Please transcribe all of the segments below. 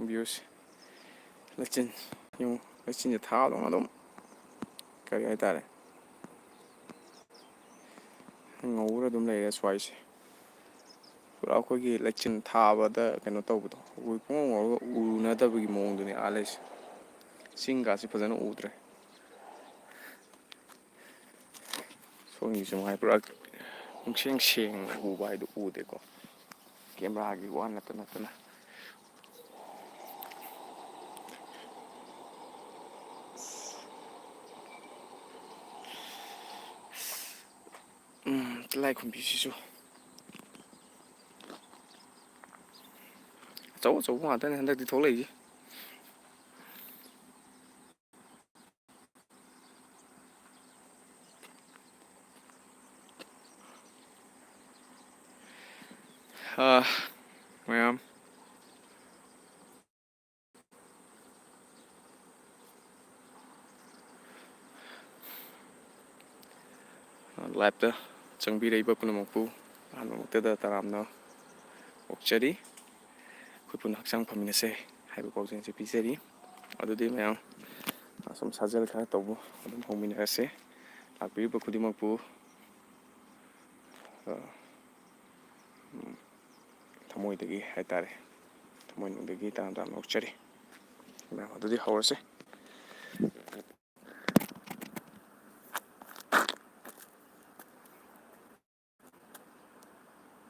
ꯚ꯭ꯌꯨꯁ ꯂꯩꯆꯤꯟ ꯌꯦꯡꯉꯨ ꯂꯩꯆꯤꯟꯁꯦ ꯊꯥꯗꯧꯅ ꯑꯗꯨꯝ ꯀꯔꯤ ꯍꯥꯏꯇꯥꯔꯦ ꯉꯧꯔ ꯑꯗꯨꯝ ꯂꯩꯔꯦ ꯁ꯭ꯋꯥꯏꯁꯦ ꯄꯨꯔꯥ ꯑꯩꯈꯣꯏꯒꯤ ꯂꯩꯆꯤꯟ ꯊꯥꯕꯗ ꯀꯩꯅꯣ ꯇꯧꯕꯗꯣ ꯑꯩꯈꯣꯏ ꯄꯨꯡꯉꯧ ꯉꯧꯔꯒ ꯎꯅꯗꯕꯒꯤ ꯃꯑꯣꯡꯗꯨꯅꯤ ꯂꯩꯁꯦ ꯆꯤꯡꯒꯥꯁꯤ ꯐꯖꯅ ꯎꯗ꯭ꯔꯦ ꯁꯣꯝꯒꯤꯁꯨ ꯃꯉꯥꯏ ꯄꯨꯔꯥ ꯄꯨꯡꯁꯦꯡ ꯁꯦꯡꯅ ꯎꯕ ꯍꯥꯏꯗꯨ ꯎꯗꯦꯀꯣ ꯀꯦꯃꯦꯔꯥꯒꯤ ꯋꯥ ꯅꯠꯇꯅ ꯇꯤꯜꯂꯥꯏꯈꯨꯝꯕꯤꯁꯤꯁꯨ ꯑꯆꯧ ꯑꯆꯧꯕ ꯉꯥꯛꯇꯅꯤ ꯍꯟꯗꯛꯇꯤ ꯊꯣꯛꯂꯛꯏꯁꯤ ꯃꯌꯥꯝ ꯂꯥꯏꯞꯇ ꯆꯪꯕꯤꯔꯛꯏꯕ ꯄꯨꯝꯅꯃꯛꯄꯨ ꯑꯍꯥꯟꯕꯃꯛꯇꯗ ꯇꯔꯥꯝꯅ ꯑꯣꯛꯆꯔꯤ ꯑꯩꯈꯣꯏ ꯄꯨꯟꯅ ꯍꯛꯆꯥꯡ ꯐꯃꯤꯟꯅꯁꯦ ꯍꯥꯏꯕ ꯄꯥꯎꯖꯦꯜꯁꯦ ꯄꯤꯖꯔꯤ ꯑꯗꯨꯗꯤ ꯃꯌꯥꯝ ꯑꯁꯨꯝ ꯁꯥꯖꯦꯜ ꯈꯔ ꯇꯧꯕ ꯑꯗꯨꯝ ꯍꯧꯃꯤꯟꯅꯔꯁꯦ ꯂꯥꯛꯄꯤꯔꯤꯕ ꯈꯨꯗꯤꯡꯃꯛꯄꯨ ꯊꯃꯣꯏꯗꯒꯤ ꯍꯥꯏꯇꯥꯔꯦ ꯊꯃꯣꯏꯅꯨꯡꯗꯒꯤ ꯇꯔꯥꯝ ꯇꯔꯥꯝꯅ ꯑꯣꯛꯆꯔꯤ ꯃꯌꯥꯝ ꯑꯗꯨꯗꯤ ꯍꯧꯔꯁꯦ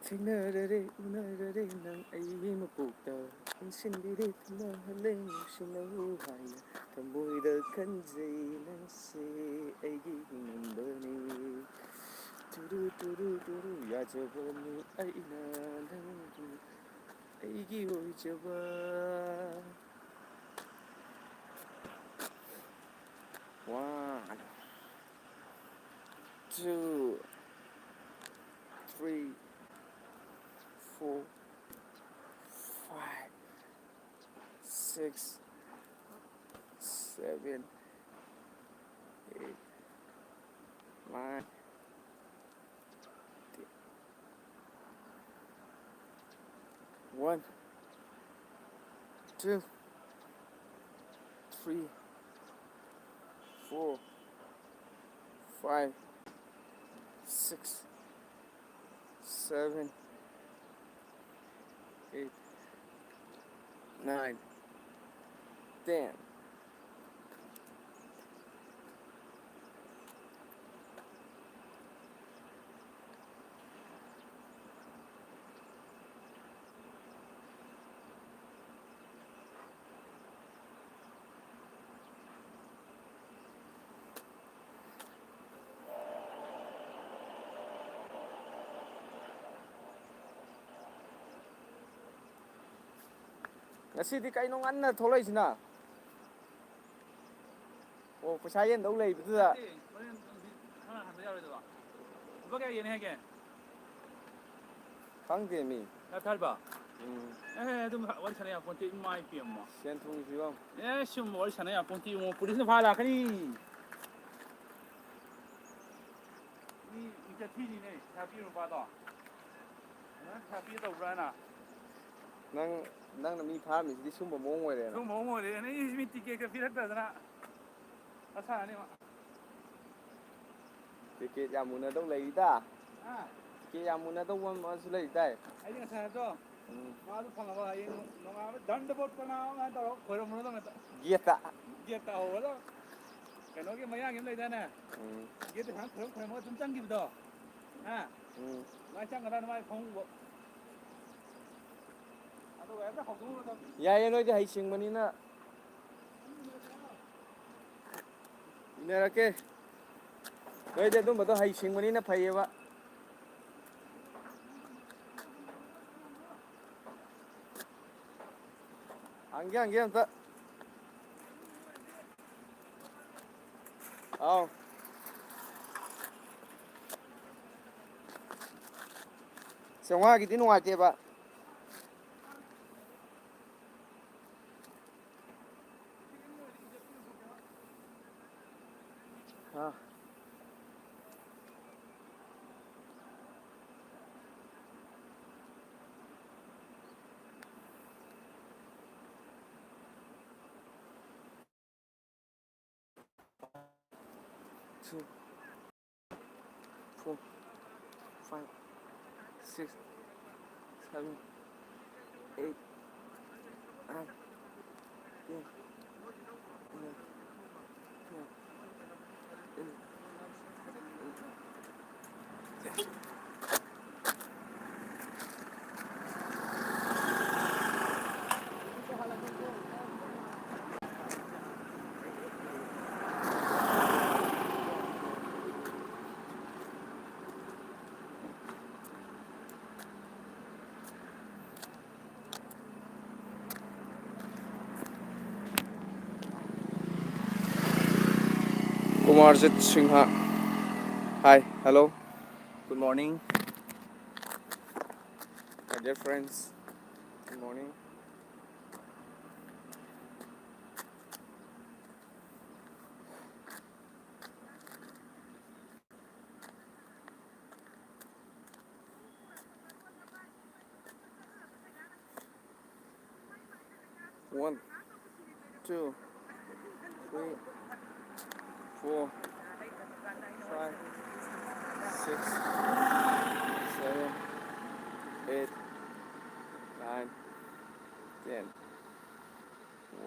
ꯊꯦꯡꯅꯔꯔꯦ ꯎꯅꯔꯔꯦ ꯅꯪ ꯑꯩꯒꯤ ꯃꯄꯣꯛꯇ ꯄꯨꯟꯁꯤꯟꯕꯤꯔꯦ ꯊꯨꯡꯅꯍꯜꯂꯦ ꯅꯨꯡꯁꯤꯅꯧ ꯍꯥꯏꯅ ꯊꯃꯣꯏꯗ ꯈꯟꯖꯩ ꯅꯪꯁꯦ ꯑꯩꯒꯤ ꯍꯤꯡꯅꯕꯅꯤ ꯇꯨꯔꯨ ꯇꯨꯔꯨ ꯇꯨꯔꯨ ꯌꯥꯖꯕꯅꯤ ꯑꯩꯅ ꯅꯪꯕꯨ ꯑꯩꯒꯤ ꯑꯣꯏꯖꯕ One, two, three, 4, 5, 6, 7, 8, 9, 10. 1, 2, 3, 4, 5, 6, 7, 8, 9, 10. ꯉꯁꯤꯗꯤ ꯀꯩꯅꯣ ꯉꯟꯅ ꯊꯣꯛꯂꯛꯏꯁꯤꯅ ꯑꯣ ꯄꯩꯁꯥ ꯌꯦꯟꯗꯧ ꯂꯩꯕꯗꯨꯗ ꯂꯨꯄꯥ ꯀꯌꯥ ꯌꯦꯟꯅꯤ ꯍꯥꯏꯒꯦ ꯈꯪꯗꯦ ꯃꯤ ꯊꯥꯔꯕ ꯑꯗꯨꯝ ꯋꯥꯔꯤ ꯁꯥꯟꯅ ꯌꯥꯄꯣꯟꯇꯦ ꯏꯃꯥ ꯏꯄꯦꯝꯃ ꯁꯦꯟ ꯊꯨꯝꯒꯤ ꯐꯤꯕꯝ ꯁꯨꯝ ꯋꯥꯔꯤ ꯁꯥꯟꯅ ꯌꯥꯄꯣꯟꯇꯦ ꯏꯉꯣ ꯄꯨꯂꯤꯁꯅ ꯐꯥ ꯂꯥꯛꯀꯅꯤ ꯃꯤ ꯃꯤꯡꯆꯠ ꯊꯤꯅꯤꯅꯦ ꯄꯩꯁꯥ ꯄꯤꯕ ꯅꯨꯄꯥꯗꯣ ꯅꯪ ꯄꯩꯁꯥ ꯄꯤꯒꯦ ꯇꯧꯕ꯭ꯔꯥꯅ ꯅꯪꯅ ꯃꯤ ꯐꯥꯔꯝꯃꯤꯁꯤꯗꯤ ꯁꯨꯝꯕ ꯃꯑꯣꯡ ꯑꯣꯏꯔꯦꯅ ꯁꯨꯝꯕ ꯃꯑꯣꯡ ꯑꯣꯏꯔꯦ ꯃꯤ ꯇꯤꯛꯀꯦꯠꯀ ꯄꯤꯔꯛꯇꯗꯅ ꯑꯁꯥꯅꯤ ꯇꯤꯀꯦꯠ ꯌꯥꯝ ꯃꯨꯟꯅꯗꯧ ꯂꯩꯔꯤꯗ ꯇꯤꯀꯦꯠ ꯌꯥꯝ ꯃꯨꯟꯅꯗꯧꯕ ꯑꯃꯁꯨ ꯂꯩꯔꯤꯗꯥꯏ ꯑꯩꯗꯤ ꯉꯁꯥꯏꯗꯣ ꯃꯥꯗꯨ ꯐꯪꯉꯕ ꯍꯌꯦꯡ ꯅꯣꯡꯉꯥꯜꯕ ꯗꯟꯗꯕꯣꯠ ꯀꯅꯥꯅ ꯇꯧꯔꯒ ꯈꯣꯏꯔꯝꯃꯨꯔꯗꯧꯅ ꯒꯦꯠꯇ ꯍꯧꯕꯗꯣ ꯀꯩꯅꯣꯒꯤ ꯃꯌꯥꯡꯒꯤ ꯑꯃ ꯂꯩꯗꯥꯏꯅꯦ ꯒꯦꯠꯇ ꯈꯣꯏꯔꯝꯃꯒ ꯑꯗꯨꯝ ꯆꯪꯈꯤꯕꯗꯣ ꯑꯗꯨꯃꯥꯏꯅ ꯆꯪꯒꯗ꯭ꯔꯥ ꯃꯥꯏ ꯐꯃꯨꯡꯕꯨ ꯑꯗꯨꯒ ꯍꯦꯛꯇ ꯍꯧꯗꯣꯛꯎꯔꯗꯧꯅꯤ ꯌꯥꯏꯌꯦ ꯅꯣꯏꯗꯤ ꯍꯩꯁꯤꯡꯕꯅꯤꯅ ꯏꯟꯅꯔꯛꯀꯦ ꯅꯣꯏꯗꯤ ꯑꯗꯨꯝꯕꯗꯣ ꯍꯩꯁꯤꯡꯕꯅꯤꯅ ꯐꯩꯌꯦꯕ ꯍꯪꯒꯦ ꯑꯝꯇ ꯑꯥꯎ ꯆꯥꯝꯃꯉꯥꯒꯤꯗꯤ ꯅꯨꯡꯉꯥꯏꯇꯦꯕ 2, 4, 5, 6, 7, 8, 9, 10, 11, 12, 13, 14. Kumarjit Singha. Hi, hello, good morning, my dear friends. Good morning. One, two, three, 4, 5, 6, 7, 8, 9, 10.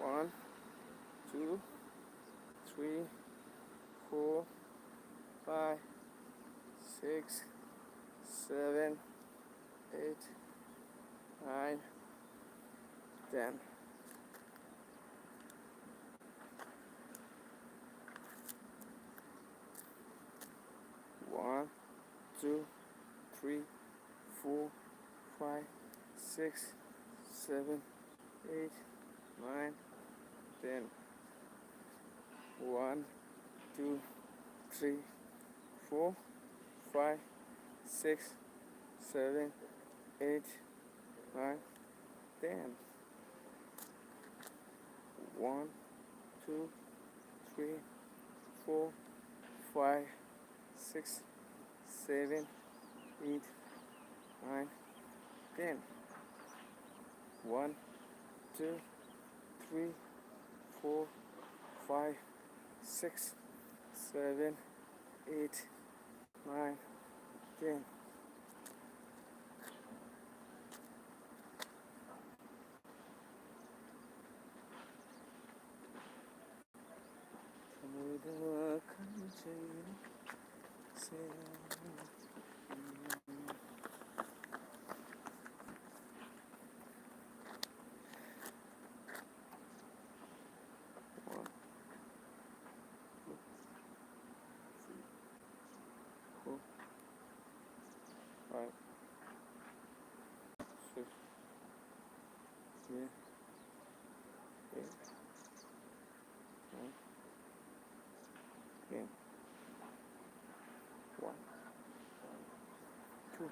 1, 2, 3, 4, 5, 6, 7, 8, 9, 10. 1, 2, 3, 4, 5, 6, 7, 8, 9, 10. 1, 2, 3, 4, 5, 6, 7, 8, 9, 10. 1, 2, 3, 4, 5, 6, 7, 8, 9, 10. 1, 2, 3, 4, 5, 6, 7, 8, 9, 10. Right. Six. Yeah. 8. 9. 10. 1. 2.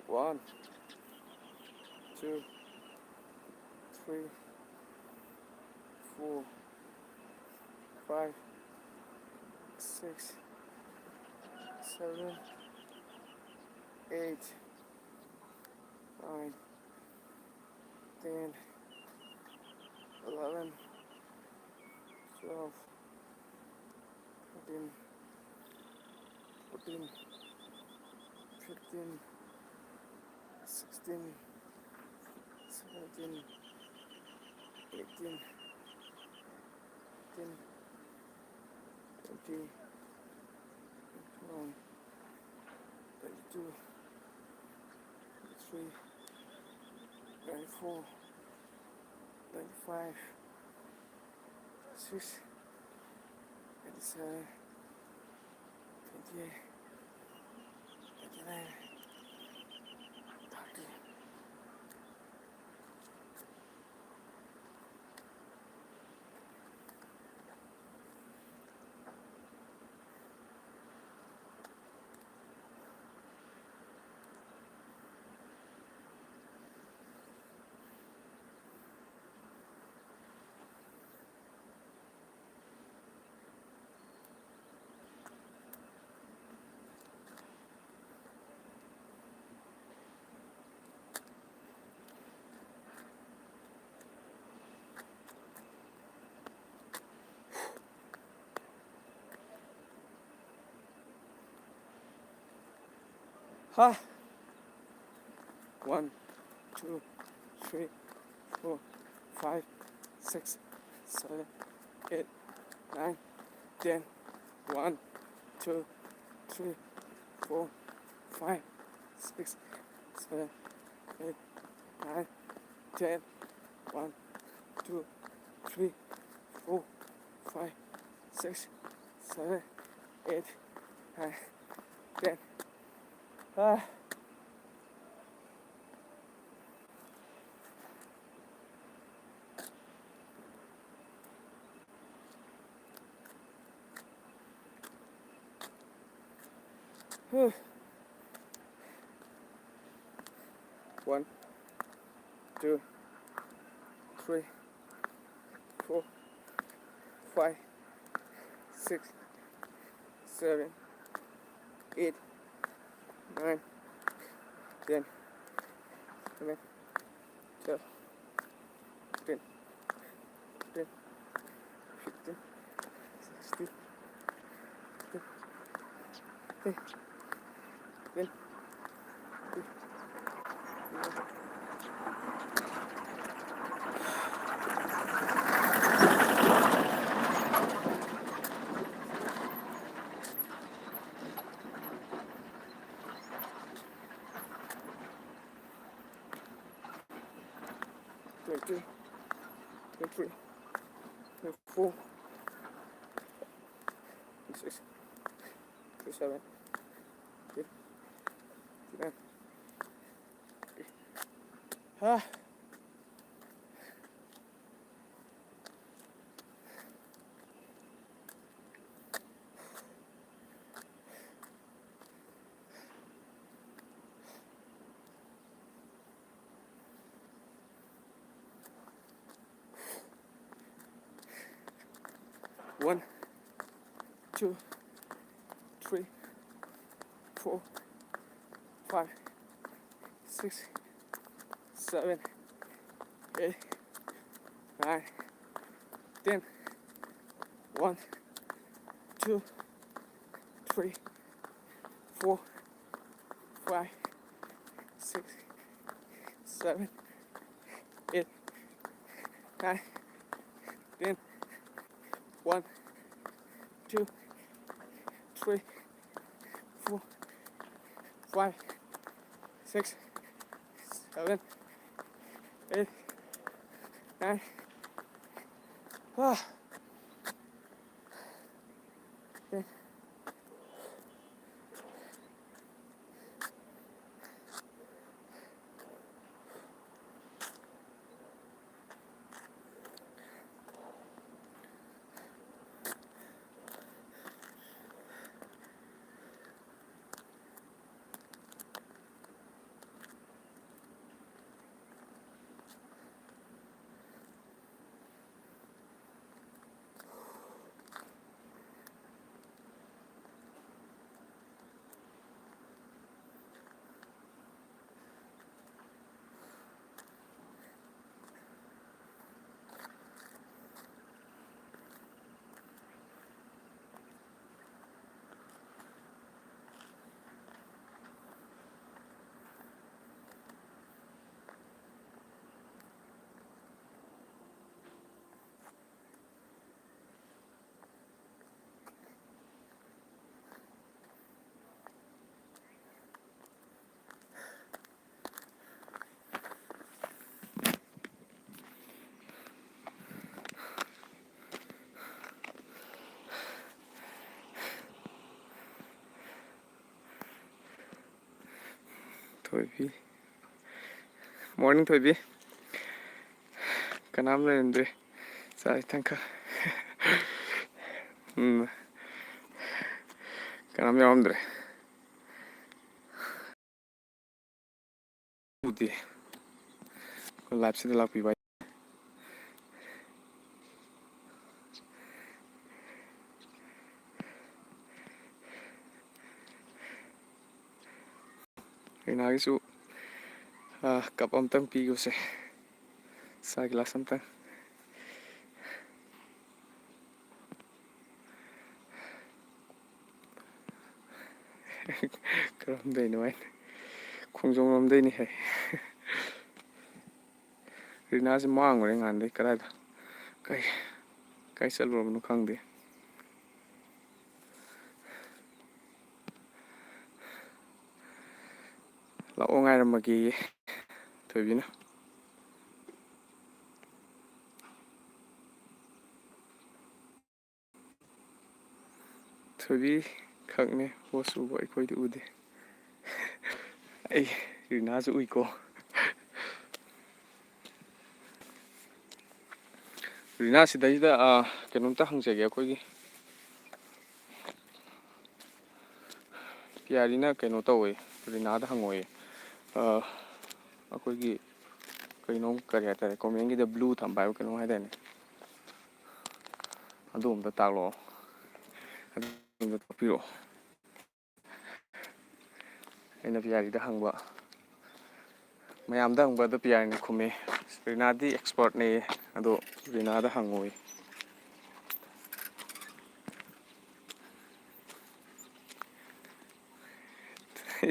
1, 2, 3, 4, 5, 6, 7, 8, 9, 10, 11, 12, 13, 14, 15, 16, 17, 18, 19, 20, 21, 22, 23, 24, 25, 26, 27, 28, 29, 30. Ha! 1, 2, 3, 4, 5, 6, 7, 8, 9, 10. 1, 2, 3, 4, 5, 6, 7, 8, 9, 10. 1, 2, 3, 4, 5, 6, 7, 8, 9, 10. Ah. Whew. 1, 2, 3, 4, 5, 6, 7, 8, 9, 10, 11, 12, 13, 14, 15, 16, 17, 18, 22, 23, 24, 26, 27, 28, 29. Ah. One, 2, 3, 4, 5, 6, 7, 8, 9, 10. 1, 2, 3, 4, 5, 6, 7, 8, 9, 10. 1, 2, 3, 4, 5, 6, 7, 8, 9. Ah. 10. ꯊꯣꯏꯕꯤ ꯃꯣꯔꯅꯤꯡ ꯊꯣꯏꯕꯤ ꯀꯅꯥꯝ ꯂꯩꯔꯝꯗ꯭ꯔꯦ ꯆꯥꯛ ꯏꯊꯪꯈꯛ ꯀꯅꯥꯝ ꯌꯥꯎꯔꯝꯗ꯭ꯔꯦ ꯎꯗꯦ ꯑꯩꯈꯣꯏ ꯂꯥꯏꯞꯁꯤꯗ ꯂꯥꯛꯄꯤꯕ ꯔꯤꯅꯥꯒꯤꯁꯨ ꯀꯞ ꯑꯝꯇꯪ ꯄꯤꯒꯨꯁꯦ ꯆꯥ ꯒꯤꯂꯥꯁ ꯑꯝꯇꯪ ꯀꯔꯝꯗꯩꯅꯣ ꯍꯥꯏꯅ ꯈꯣꯡꯖꯣꯝ ꯂꯣꯝꯗꯩꯅꯤ ꯍꯥꯏ ꯔꯤꯅꯥꯁꯦ ꯃꯥꯡꯉꯨꯔꯦ ꯅꯍꯥꯟꯗꯩ ꯀꯗꯥꯏꯗ ꯀꯥꯏ ꯆꯠꯂꯨꯔꯕꯅꯣ ꯈꯪꯗꯦ ꯂꯥꯛꯑꯣ ꯉꯥꯏꯔꯝꯃꯒꯦꯌꯦ ꯊꯣꯏꯕꯤꯅ ꯊꯣꯏꯕꯤ ꯈꯛꯅꯦ ꯍꯣꯁ ꯎꯕ ꯑꯩꯈꯣꯏꯗꯤ ꯎꯗꯦ ꯑꯩ ꯔꯤꯅꯥꯁꯨ ꯎꯏꯀꯣ ꯔꯤꯅꯥ ꯁꯤꯗꯩꯗ ꯀꯩꯅꯣꯝꯇ ꯍꯪꯖꯒꯦ ꯑꯩꯈꯣꯏꯒꯤ ꯄꯤꯌꯥꯔꯤꯅ ꯀꯩꯅꯣ ꯇꯧꯋꯦ ꯔꯤꯅꯥꯗ ꯍꯪꯉꯣꯏꯌꯦ ꯑꯩꯈꯣꯏꯒꯤ ꯀꯩꯅꯣꯝ ꯀꯔꯤ ꯍꯥꯏꯇꯥꯔꯦ ꯀꯣꯃꯦꯟꯒꯤꯗ ꯕ꯭ꯂꯨ ꯊꯝꯕ ꯍꯥꯏꯕ ꯀꯩꯅꯣꯝ ꯍꯥꯏꯇꯥꯔꯦꯅꯦ ꯑꯗꯨ ꯑꯝꯇ ꯇꯥꯛꯂꯛꯑꯣ ꯑꯗꯨ ꯇꯥꯛꯄꯤꯔꯛꯑꯣ ꯑꯩꯅ ꯄꯤꯌꯥꯔꯤꯗ ꯍꯪꯕ ꯃꯌꯥꯝꯗ ꯍꯪꯕꯗ ꯄꯤꯌꯥꯔꯤꯅ ꯈꯨꯝꯃꯦ ꯔꯤꯅꯥꯗꯤ ꯑꯦꯛꯁꯄꯥꯔꯠꯅꯦꯌꯦ ꯑꯗꯣ ꯔꯤꯅꯥꯗ ꯍꯪꯉꯣꯏ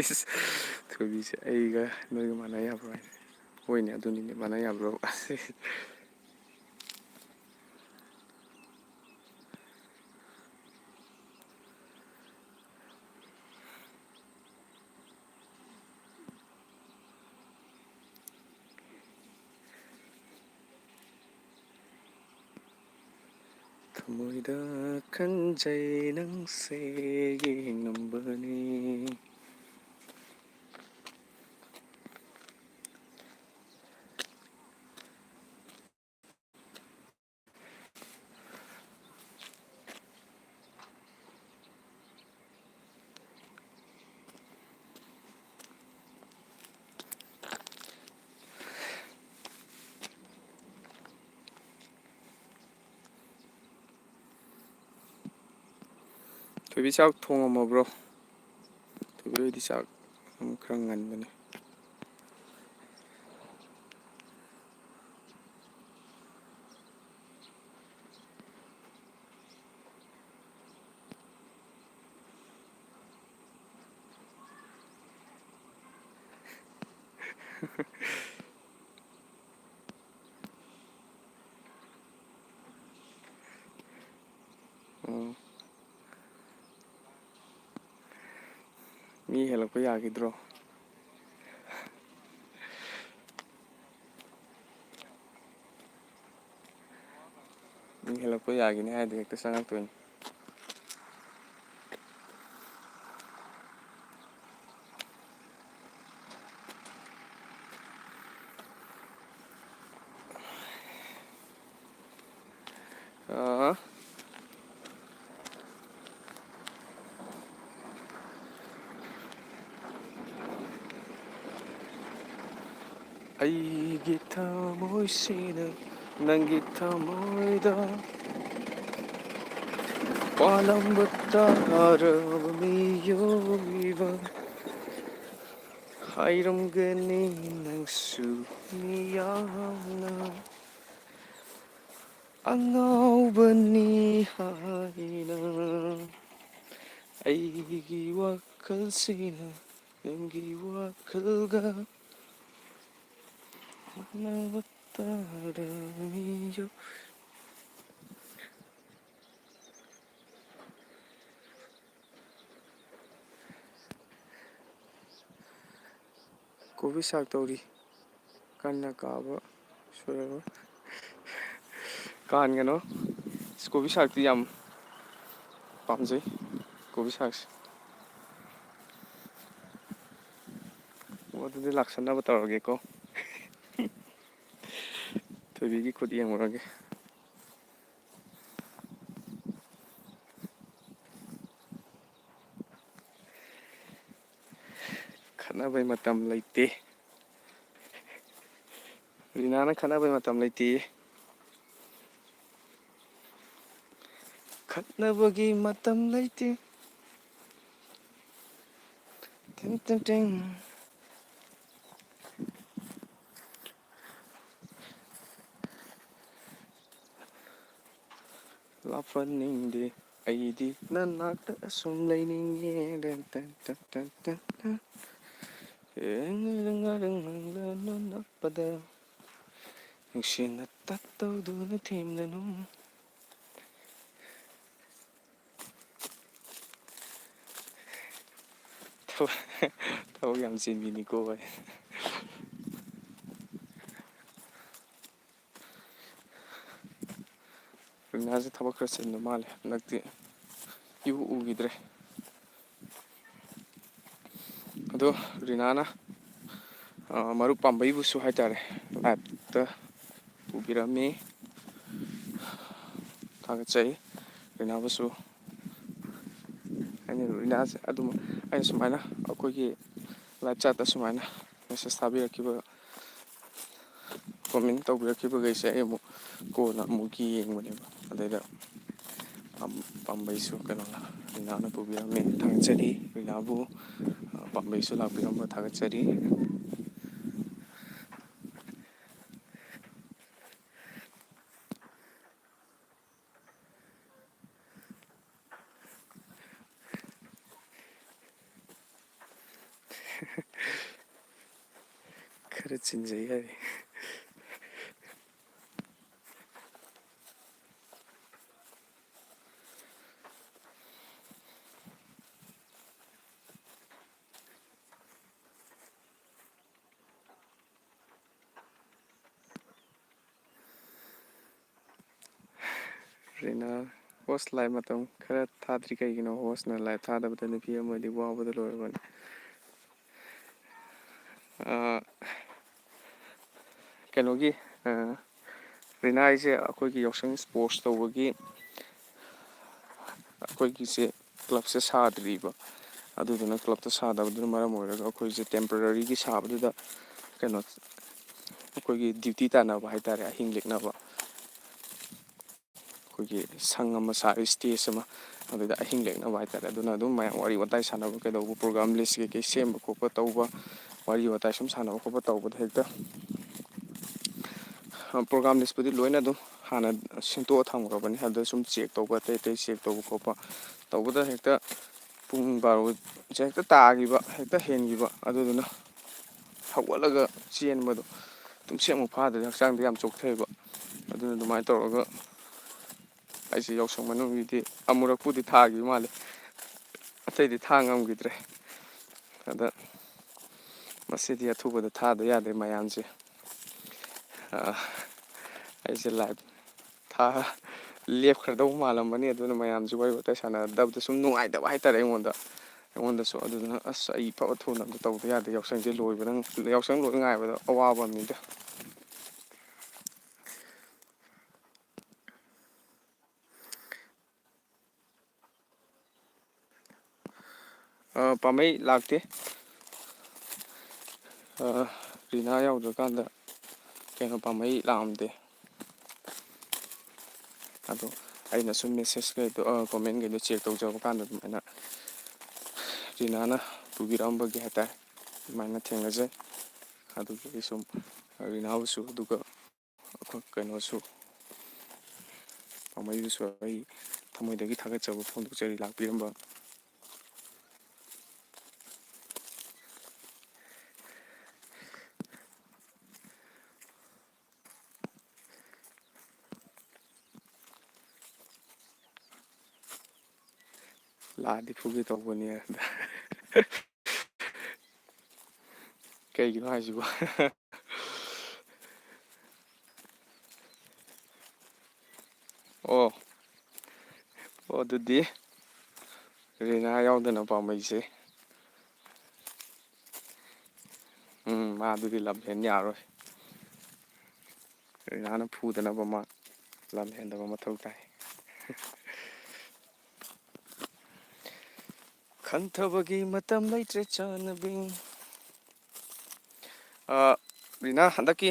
ꯏꯁ ꯊꯣꯏꯕꯤꯁꯦ ꯑꯩꯒ ꯅꯣꯏꯒ ꯃꯥꯟꯅ ꯌꯥꯕ꯭ꯔꯣ ꯍꯥꯏꯅ ꯍꯣꯏꯅꯦ ꯑꯗꯨꯅꯤꯅꯦ ꯃꯥꯟꯅ ꯌꯥꯕ꯭ꯔꯣ ꯊꯃꯣꯏꯗ ꯈꯟꯖꯩ ꯅꯪꯁꯦ ꯌꯦꯡꯉꯝꯕꯅꯤ ꯊꯣꯏꯕꯤ ꯆꯥꯛ ꯊꯣꯡꯉꯝꯃꯕ꯭ꯔꯣ ꯊꯣꯏꯕꯤ ꯍꯣꯏꯗꯤ ꯆꯥꯛ ꯈꯔ ꯉꯟꯕꯅꯤ ꯃꯤ ꯍꯦꯜꯂꯛꯄ ꯌꯥꯈꯤꯗ꯭ꯔꯣ ꯃꯤ ꯍꯦꯜꯂꯛꯄ ꯌꯥꯒꯤꯅꯤ ꯍꯥꯏꯗꯤ ꯍꯦꯛꯇ ꯆꯪꯉꯛꯇꯣꯏꯅꯤ ꯑꯩꯒꯤ ꯊꯃꯣꯏꯁꯤꯅ ꯅꯪꯒꯤ ꯊꯃꯣꯏꯗ ꯄꯥꯜꯂꯝꯕ ꯇꯥꯔꯕ ꯃꯤꯑꯣꯏꯕ ꯍꯥꯏꯔꯝꯒꯅꯤ ꯅꯪꯁꯨ ꯃꯤꯌꯥꯝꯅ ꯑꯉꯥꯎꯕꯅꯤ ꯍꯥꯏꯅ ꯑꯩꯒꯤ ꯋꯥꯈꯜꯁꯤꯅ ꯅꯪꯒꯤ ꯋꯥꯈꯜꯒ ꯃꯥꯟꯅꯕ ꯇꯥꯔꯃꯤꯌꯣ ꯀꯣꯕꯤ ꯁꯥꯛ ꯇꯧꯔꯤ ꯀꯟꯅ ꯀꯥꯕ ꯁꯣꯏꯔꯔꯣꯏ ꯀꯥꯟꯒꯅꯣ ꯀꯣꯕꯤ ꯁꯥꯛꯇꯤ ꯌꯥꯝ ꯄꯥꯝꯖꯩ ꯀꯣꯕꯤ ꯁꯥꯛꯁꯦ ꯑꯗꯨꯗꯤ ꯂꯥꯛꯁꯟꯅꯕ ꯇꯧꯔꯒꯦꯀꯣ ꯊꯣꯏꯕꯤꯒꯤ ꯈꯨꯠ ꯌꯦꯡꯉꯨꯔꯒꯦ ꯈꯠꯅꯕꯩ ꯃꯇꯝ ꯂꯩꯇꯦ ꯔꯤꯅꯥꯅ ꯈꯠꯅꯕꯩ ꯃꯇꯝ ꯂꯩꯇꯦꯌꯦ ꯈꯠꯅꯕꯒꯤ ꯃꯇꯝ ꯂꯩꯇꯦ ꯇꯤꯡ ꯇꯤꯡ ꯇꯤꯡ ꯂꯥꯛꯐꯟꯅꯤꯡꯗꯦ ꯑꯩꯗꯤ ꯅꯅꯥꯛꯇ ꯑꯁꯨꯝ ꯂꯩꯅꯤꯡꯉꯦ ꯅꯛꯄꯗ ꯅꯨꯡꯁꯤꯅ ꯇꯠꯇꯧꯗꯨꯅ ꯊꯦꯝꯂꯅꯨ ꯊꯕꯛ ꯌꯥꯝ ꯆꯤꯟꯕꯤꯅꯤꯀꯣ ꯚꯥꯏ ꯔꯤꯅꯥꯁꯦ ꯊꯕꯛ ꯈꯔ ꯆꯤꯟꯕ ꯃꯥꯜꯂꯦ ꯍꯟꯗꯛꯇꯤ ꯏꯎ ꯎꯈꯤꯗ꯭ꯔꯦ ꯑꯗꯣ ꯔꯤꯅꯥꯅ ꯃꯔꯨꯞ ꯄꯥꯝꯕꯩꯕꯨꯁꯨ ꯍꯥꯏꯇꯥꯔꯦ ꯂꯥꯏꯞꯇ ꯎꯕꯤꯔꯝꯃꯤ ꯊꯥꯒꯠꯆꯩ ꯔꯤꯅꯥꯕꯨꯁꯨ ꯑꯩꯅ ꯔꯤꯅꯥꯁꯦ ꯑꯗꯨꯝ ꯑꯩꯅ ꯁꯨꯃꯥꯏꯅ ꯑꯩꯈꯣꯏꯒꯤ ꯂꯥꯏꯞ ꯆꯥꯠꯇ ꯁꯨꯃꯥꯏꯅ ꯃꯦꯁꯦꯁ ꯊꯥꯕꯤꯔꯛꯈꯤꯕ ꯀꯣꯃꯦꯟ ꯇꯧꯕꯤꯔꯛꯈꯤꯕꯈꯩꯁꯦ ꯑꯩ ꯑꯃꯨꯛ ꯀꯣꯟꯅ ꯑꯃꯨꯛ ꯌꯦꯡꯕꯅꯦꯕ ꯑꯗꯩꯗ ꯄꯥꯝꯕꯩꯁꯨ ꯀꯩꯅꯣ ꯔꯤꯅꯥꯅ ꯄꯨꯕꯤꯔꯝꯃꯤ ꯊꯥꯒꯠꯆꯔꯤ ꯔꯤꯅꯥꯕꯨ ꯄꯥꯝꯕꯩꯁꯨ ꯂꯥꯛꯄꯤꯔꯝꯕ ꯊꯥꯒꯠꯆꯔꯤ ꯈꯔ ꯆꯤꯟꯖꯩ ꯍꯥꯏꯔꯤ ꯔꯤꯅꯥ ꯍꯣꯁ ꯂꯥꯏꯞ ꯃꯇꯝ ꯈꯔ ꯊꯥꯗ꯭ꯔꯤ ꯀꯩꯒꯤꯅꯣ ꯍꯣꯁꯅ ꯂꯥꯏꯞ ꯊꯥꯗꯕꯗ ꯅꯨꯄꯤ ꯑꯃꯗꯤ ꯋꯥꯕꯗ ꯂꯣꯏꯔꯕꯅꯤ ꯀꯩꯅꯣꯒꯤ ꯔꯤꯅꯥ ꯑꯩꯁꯦ ꯑꯩꯈꯣꯏꯒꯤ ꯌꯥꯎꯁꯪ ꯏꯁꯄꯣꯔꯠꯁ ꯇꯧꯕꯒꯤ ꯑꯩꯈꯣꯏꯒꯤꯁꯦ ꯀ꯭ꯂꯕꯁꯦ ꯁꯥꯗ꯭ꯔꯤꯕ ꯑꯗꯨꯗꯨꯅ ꯀ꯭ꯂꯞꯇ ꯁꯥꯗꯕꯗꯨꯅ ꯃꯔꯝ ꯑꯣꯏꯔꯒ ꯑꯩꯈꯣꯏꯁꯦ ꯇꯦꯝꯄꯔꯔꯤꯒꯤ ꯁꯥꯕꯗꯨꯗ ꯀꯩꯅꯣ ꯑꯩꯈꯣꯏꯒꯤ ꯗ꯭ꯌꯨꯇꯤ ꯇꯥꯟꯅꯕ ꯍꯥꯏꯇꯥꯔꯦ ꯑꯍꯤꯡ ꯂꯦꯛꯅꯕ ꯑꯩꯈꯣꯏꯒꯤ ꯁꯪ ꯑꯃ ꯁꯥꯔ ꯏꯁꯇꯦꯖ ꯑꯃ ꯑꯗꯨꯗ ꯑꯍꯤꯡ ꯂꯦꯛꯅꯕ ꯍꯥꯏꯇꯥꯔꯦ ꯑꯗꯨꯅ ꯑꯗꯨꯝ ꯃꯌꯥꯝ ꯋꯥꯔꯤ ꯋꯥꯇꯥꯏ ꯁꯥꯟꯅꯕ ꯀꯩꯗꯧꯕ ꯄ꯭ꯔꯣꯒꯥꯝ ꯂꯤꯁ ꯀꯩꯀꯩ ꯁꯦꯝꯕ ꯈꯣꯠꯄ ꯇꯧꯕ ꯋꯥꯔꯤ ꯋꯥꯇꯥꯏ ꯁꯨꯝ ꯁꯥꯟꯅꯕ ꯈꯣꯠꯄ ꯇꯧꯕꯗ ꯍꯦꯛꯇ ꯄ꯭ꯔꯣꯒꯥꯝ ꯂꯤꯁꯄꯨꯗꯤ ꯂꯣꯏꯅ ꯑꯗꯨꯝ ꯍꯥꯟꯅ ꯁꯤꯡꯇꯣꯛꯑ ꯊꯝꯈ꯭ꯔꯕꯅꯤ ꯑꯗꯨꯗ ꯁꯨꯝ ꯆꯦꯛ ꯇꯧꯕ ꯑꯇꯩ ꯑꯇꯩ ꯆꯦꯛ ꯇꯧꯕ ꯈꯣꯠꯄ ꯇꯧꯕꯗ ꯍꯦꯛꯇ ꯄꯨꯡ ꯕꯥꯔꯣꯁꯦ ꯍꯦꯛꯇ ꯇꯥꯈꯤꯕ ꯍꯦꯛꯇ ꯍꯦꯟꯈꯤꯕ ꯑꯗꯨꯗꯨꯅ ꯍꯧꯒꯠꯂꯒ ꯆꯦꯟꯕꯗꯣ ꯇꯨꯝꯁꯤꯠ ꯑꯃꯨꯛ ꯐꯥꯗ꯭ꯔꯗꯤ ꯍꯛꯆꯥꯡꯗ ꯌꯥꯝ ꯆꯣꯛꯊꯩꯑꯕ ꯑꯗꯨꯅ ꯑꯗꯨꯃꯥꯏꯅ ꯇꯧꯔꯒ ꯑꯩꯁꯦ ꯌꯥꯎꯁꯪ ꯃꯅꯨꯡꯒꯤꯗꯤ ꯑꯃꯨꯔꯛꯄꯨꯗꯤ ꯊꯥꯈꯤꯕ ꯃꯥꯜꯂꯦ ꯑꯇꯩꯗꯤ ꯊꯥ ꯉꯝꯈꯤꯗ꯭ꯔꯦ ꯑꯗ ꯃꯁꯤꯗꯤ ꯑꯊꯨꯕꯗ ꯊꯥꯗ ꯌꯥꯗꯦ ꯃꯌꯥꯝꯁꯦ ꯑꯩꯁꯦ ꯂꯥꯏꯞ ꯂꯦꯞꯈ꯭ꯔꯗꯧ ꯃꯥꯜꯂꯝꯕꯅꯤ ꯑꯗꯨꯅ ꯃꯌꯥꯝꯁꯦ ꯋꯥꯔꯤ ꯋꯥꯇꯥꯏ ꯁꯥꯟꯅꯗꯕꯗ ꯁꯨꯝ ꯅꯨꯡꯉꯥꯏꯇꯕ ꯍꯥꯏꯇꯥꯔꯦ ꯑꯩꯉꯣꯟꯗꯁꯨ ꯑꯗꯨꯗꯨꯅ ꯑꯁ ꯑꯩ ꯐꯕ ꯊꯨꯅ ꯑꯝꯇ ꯇꯧꯗ ꯌꯥꯗꯦ ꯌꯥꯎꯁꯪꯁꯦ ꯂꯣꯏꯕ ꯌꯥꯎꯁꯪ ꯂꯣꯏ ꯉꯥꯏꯕꯗ ꯑꯋꯥꯕ ꯑꯃꯅꯤꯗ ꯄꯥꯝꯕꯩ ꯂꯥꯛꯇꯦ ꯔꯤꯅꯥ ꯌꯥꯎꯗ꯭ꯔꯀꯥꯟꯗ ꯀꯩꯅꯣ ꯄꯥꯝꯕꯩ ꯂꯥꯛꯑꯝꯗꯦ ꯑꯗꯣ ꯑꯩꯅ ꯁꯨꯝ ꯃꯦꯁꯦꯁꯈꯩꯗꯣ ꯀꯣꯃꯦꯟꯈꯩꯗꯣ ꯆꯦꯛ ꯇꯧꯖꯕ ꯀꯥꯟꯗ ꯑꯗꯨꯃꯥꯏꯅ ꯔꯤꯅꯥꯅ ꯄꯨꯕꯤꯔꯛꯑꯝꯕꯒꯤ ꯍꯥꯏꯇꯥꯔꯦ ꯑꯗꯨꯃꯥꯏꯅ ꯊꯦꯡꯅꯖꯩ ꯑꯗꯨꯒꯤ ꯑꯩ ꯁꯨꯝ ꯔꯤꯅꯥꯕꯨꯁꯨ ꯑꯗꯨꯒ ꯑꯩꯈꯣꯏ ꯀꯩꯅꯣꯁꯨ ꯄꯥꯝꯕꯩꯗꯨꯁꯨ ꯑꯩ ꯊꯃꯣꯏꯗꯒꯤ ꯊꯥꯒꯠꯆꯕ ꯐꯣꯡꯗꯣꯛꯆꯔꯤ ꯂꯥꯛꯄꯤꯔꯝꯕ ꯂꯥꯛꯑꯗꯤ ꯐꯨꯒꯦ ꯇꯧꯕꯅꯤ ꯑꯗ ꯀꯩꯒꯤꯅꯣ ꯍꯥꯏꯁꯤꯕꯣ ꯑꯣ ꯑꯣ ꯑꯗꯨꯗꯤ ꯔꯤꯅꯥ ꯌꯥꯎꯗꯅ ꯄꯥꯝꯕꯩꯁꯦ ꯃꯥꯗꯨꯗꯤ ꯂꯝꯍꯦꯟ ꯌꯥꯔꯣꯏ ꯔꯤꯅꯥꯅ ꯐꯨꯗꯅꯕ ꯃꯥ ꯂꯝꯍꯦꯟꯗꯕ ꯃꯊꯧ ꯇꯥꯏ ꯈꯟꯊꯕꯒꯤ ꯃꯇꯝ ꯂꯩꯇ꯭ꯔꯦ ꯆꯥꯅꯕꯤ ꯔꯤꯅꯥ ꯍꯟꯗꯛꯀꯤ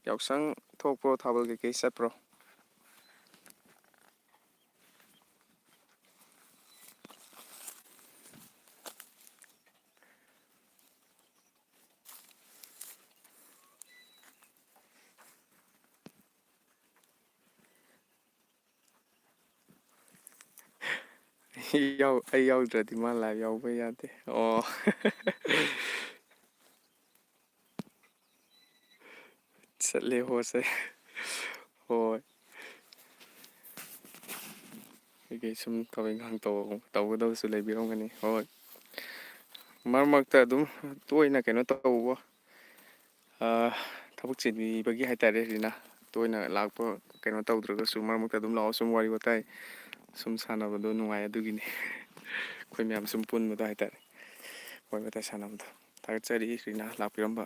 ꯌꯥꯎꯁꯪ ꯊꯣꯛꯄ꯭ꯔꯣ ꯊꯥꯕꯜ ꯀꯩꯀꯩ ꯆꯠꯄ꯭ꯔꯣ ꯑꯩ ꯌꯥꯎꯗ꯭ꯔꯗꯤ ꯃꯥ ꯂꯥꯏꯚ ꯌꯥꯎꯕ ꯌꯥꯗꯦ ꯑꯣ ꯆꯠꯂꯦ ꯍꯣꯁꯦ ꯍꯣꯏ ꯀꯩꯀꯩ ꯁꯨꯝ ꯊꯕꯛ ꯏꯪꯈꯥꯡ ꯇꯧꯒꯗꯕꯁꯨ ꯂꯩꯕꯤꯔꯝꯒꯅꯤ ꯍꯣꯏ ꯃꯔꯛ ꯃꯔꯛꯇ ꯑꯗꯨꯝ ꯇꯣꯏꯅ ꯀꯩꯅꯣ ꯇꯧꯕ ꯊꯕꯛ ꯆꯤꯟꯕꯤꯕꯒꯤ ꯍꯥꯏꯇꯥꯔꯦ ꯔꯤꯅꯥ ꯇꯣꯏꯅ ꯂꯥꯛꯄ ꯀꯩꯅꯣ ꯇꯧꯗ꯭ꯔꯒꯁꯨ ꯃꯔꯛ ꯃꯔꯛꯇ ꯑꯗꯨꯝ ꯂꯥꯛꯑꯣ ꯁꯨꯝ ꯋꯥꯔꯤ ꯋꯥꯇꯥꯏ ꯁꯨꯝ ꯁꯥꯟꯅꯕꯗꯣ ꯅꯨꯡꯉꯥꯏ ꯑꯗꯨꯒꯤꯅꯤ ꯑꯩꯈꯣꯏ ꯃꯌꯥꯝ ꯁꯨꯝ ꯄꯨꯟꯕꯗꯣ ꯍꯥꯏꯇꯥꯔꯦ ꯋꯥꯔꯤ ꯋꯥꯇꯥꯏ ꯁꯥꯟꯅꯕꯗꯣ ꯊꯥꯒꯠꯆꯔꯤ ꯔꯤꯅꯥ ꯂꯥꯛꯄꯤꯔꯝꯕ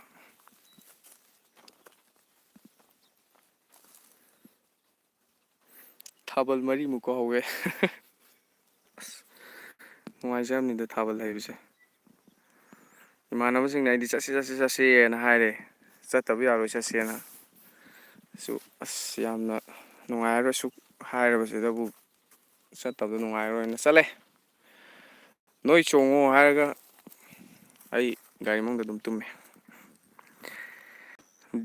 ꯊꯥꯕꯜ ꯃꯔꯤꯃꯨꯛꯀ ꯍꯧꯋꯦ ꯑꯁ ꯅꯨꯡꯉꯥꯏꯖꯔꯝꯅꯤꯗ ꯊꯥꯕꯜ ꯍꯩꯕꯁꯦ ꯏꯃꯥꯟꯅꯕꯁꯤꯡꯅ ꯑꯩꯗꯤ ꯆꯠꯁꯦꯅ ꯍꯥꯏꯔꯦ ꯆꯠꯇꯕ ꯌꯥꯔꯣꯏ ꯆꯠꯁꯦꯅ ꯑꯁ ꯌꯥꯝꯅ ꯅꯨꯡꯉꯥꯏꯔꯣꯏ ꯁꯨꯛ ꯍꯥꯏꯔꯕꯁꯤꯗꯕꯨ ꯆꯠꯇꯕꯗꯣ ꯅꯨꯡꯉꯥꯏꯔꯣꯏꯅ ꯆꯠꯂꯦ ꯅꯣꯏ ꯆꯣꯡꯉꯣ ꯍꯥꯏꯔꯒ ꯑꯩ ꯒꯥꯔꯤ ꯃꯅꯨꯡꯗ ꯑꯗꯨꯝ ꯇꯨꯝꯃꯦ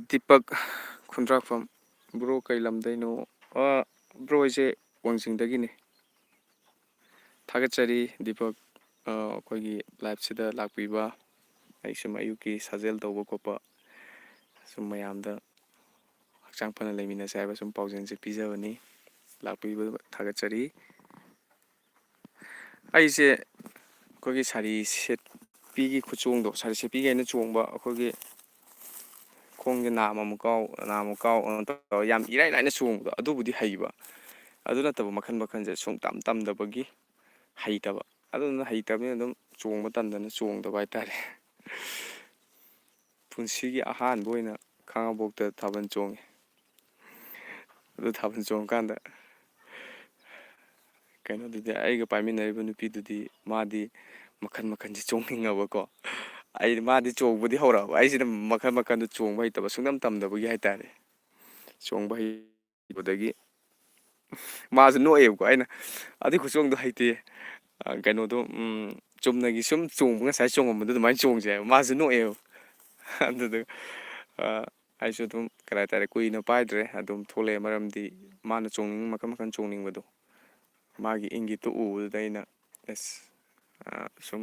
ꯗꯤꯄꯛ ꯈꯨꯟꯗ꯭ꯔꯥꯛꯄꯝ ꯕ꯭ꯔꯣ ꯀꯩ ꯂꯝꯗꯩꯅꯣ ꯕ꯭ꯔꯣ ꯑꯩꯁꯦ ꯋꯥꯡꯖꯤꯡꯗꯒꯤꯅꯤ ꯊꯥꯒꯠꯆꯔꯤ ꯗꯤꯄꯛ ꯑꯩꯈꯣꯏꯒꯤ ꯂꯥꯏꯞꯁꯤꯗ ꯂꯥꯛꯄꯤꯕ ꯑꯩ ꯁꯨꯝ ꯑꯌꯨꯛꯀꯤ ꯁꯥꯖꯦꯜ ꯇꯧꯕ ꯈꯣꯠꯄ ꯁꯨꯝ ꯃꯌꯥꯝꯗ ꯍꯛꯆꯥꯡ ꯐꯅ ꯂꯩꯃꯤꯟꯅꯁꯦ ꯍꯥꯏꯕ ꯁꯨꯝ ꯄꯥꯎꯖꯦꯜꯁꯦ ꯄꯤꯖꯕꯅꯤ ꯂꯥꯛꯄꯤꯕ ꯊꯥꯒꯠꯆꯔꯤ ꯑꯩꯁꯦ ꯑꯩꯈꯣꯏꯒꯤ ꯁꯥꯔꯤ ꯁꯦꯠꯄꯤꯒꯤ ꯈꯨꯆꯣꯡꯗꯣ ꯁꯥꯔꯤ ꯁꯦꯠꯄꯤꯒꯩꯅ ꯆꯣꯡꯕ ꯑꯩꯈꯣꯏꯒꯤ ꯈꯣꯡꯁꯦ ꯅꯥꯝꯃ ꯑꯃꯨꯛ ꯀꯥꯎ ꯇꯧꯔ ꯌꯥꯝ ꯏꯔꯥꯏ ꯂꯥꯏꯅ ꯆꯣꯡꯕꯗꯣ ꯑꯗꯨꯕꯨꯗꯤ ꯍꯩꯕ ꯑꯗꯨ ꯅꯠꯇꯕ ꯃꯈꯜ ꯃꯈꯜꯁꯦ ꯁꯨꯡꯇꯝ ꯇꯝꯗꯕꯒꯤ ꯍꯩꯇꯕ ꯑꯗꯨꯗꯨꯅ ꯍꯩꯇꯕꯅꯤꯅ ꯑꯗꯨꯝ ꯆꯣꯡꯕ ꯇꯝꯗꯅ ꯆꯣꯡꯗꯕ ꯍꯥꯏꯇꯥꯔꯦ ꯄꯨꯟꯁꯤꯒꯤ ꯑꯍꯥꯟꯕ ꯑꯣꯏꯅ ꯈꯥꯉꯕꯣꯛꯇ ꯊꯥꯕꯜ ꯆꯣꯡꯉꯤ ꯑꯗꯨ ꯊꯥꯕꯜ ꯆꯣꯡꯉꯀꯥꯟꯗ ꯀꯩꯅꯣꯗꯨꯗꯤ ꯑꯩꯒ ꯄꯥꯏꯃꯤꯟꯅꯔꯤꯕ ꯅꯨꯄꯤꯗꯨꯗꯤ ꯃꯥꯗꯤ ꯃꯈꯜ ꯃꯈꯟꯁꯦ ꯆꯣꯡꯅꯤꯡꯉꯕꯀꯣ ꯃꯥꯗꯤ ꯆꯣꯡꯕꯗꯤ ꯍꯧꯔꯛꯑꯕ ꯑꯩꯁꯤꯅ ꯃꯈꯜ ꯃꯈꯟꯗꯨ ꯆꯣꯡꯕ ꯍꯩꯇꯕ ꯁꯨꯡꯇꯝ ꯇꯝꯗꯕꯒꯤ ꯍꯥꯏꯇꯥꯔꯦ ꯆꯣꯡꯕ ꯍꯩꯕꯗꯒꯤ ꯃꯥꯁꯨ ꯅꯣꯛꯑꯦꯕꯀꯣ ꯑꯩꯅ ꯑꯗꯨꯏ ꯈꯨꯆꯣꯡꯗꯣ ꯍꯩꯇꯦ ꯀꯩꯅꯣꯗꯣ ꯆꯨꯝꯅꯒꯤ ꯁꯨꯝ ꯆꯣꯡꯕ ꯉꯁꯥꯏ ꯆꯣꯡꯉꯝꯕꯗꯣ ꯑꯗꯨꯃꯥꯏꯅ ꯆꯣꯡꯁꯦꯕ ꯃꯥꯁꯨ ꯅꯣꯛꯑꯦꯕ ꯑꯗꯨꯗ ꯑꯩꯁꯨ ꯑꯗꯨꯝ ꯀꯩ ꯍꯥꯏꯇꯥꯔꯦ ꯀꯨꯏꯅ ꯄꯥꯏꯗ꯭ꯔꯦ ꯑꯗꯨꯝ ꯊꯣꯛꯂꯛꯑꯦ ꯃꯔꯝꯗꯤ ꯃꯥꯅ ꯆꯣꯡꯅꯤꯡ ꯃꯈꯜ ꯃꯈꯜ ꯆꯣꯡꯅꯤꯡꯕꯗꯣ ꯃꯥꯒꯤ ꯏꯪꯒꯤꯠꯇꯨ ꯎꯕꯗꯨꯗ ꯑꯩꯅ ꯁꯨꯝ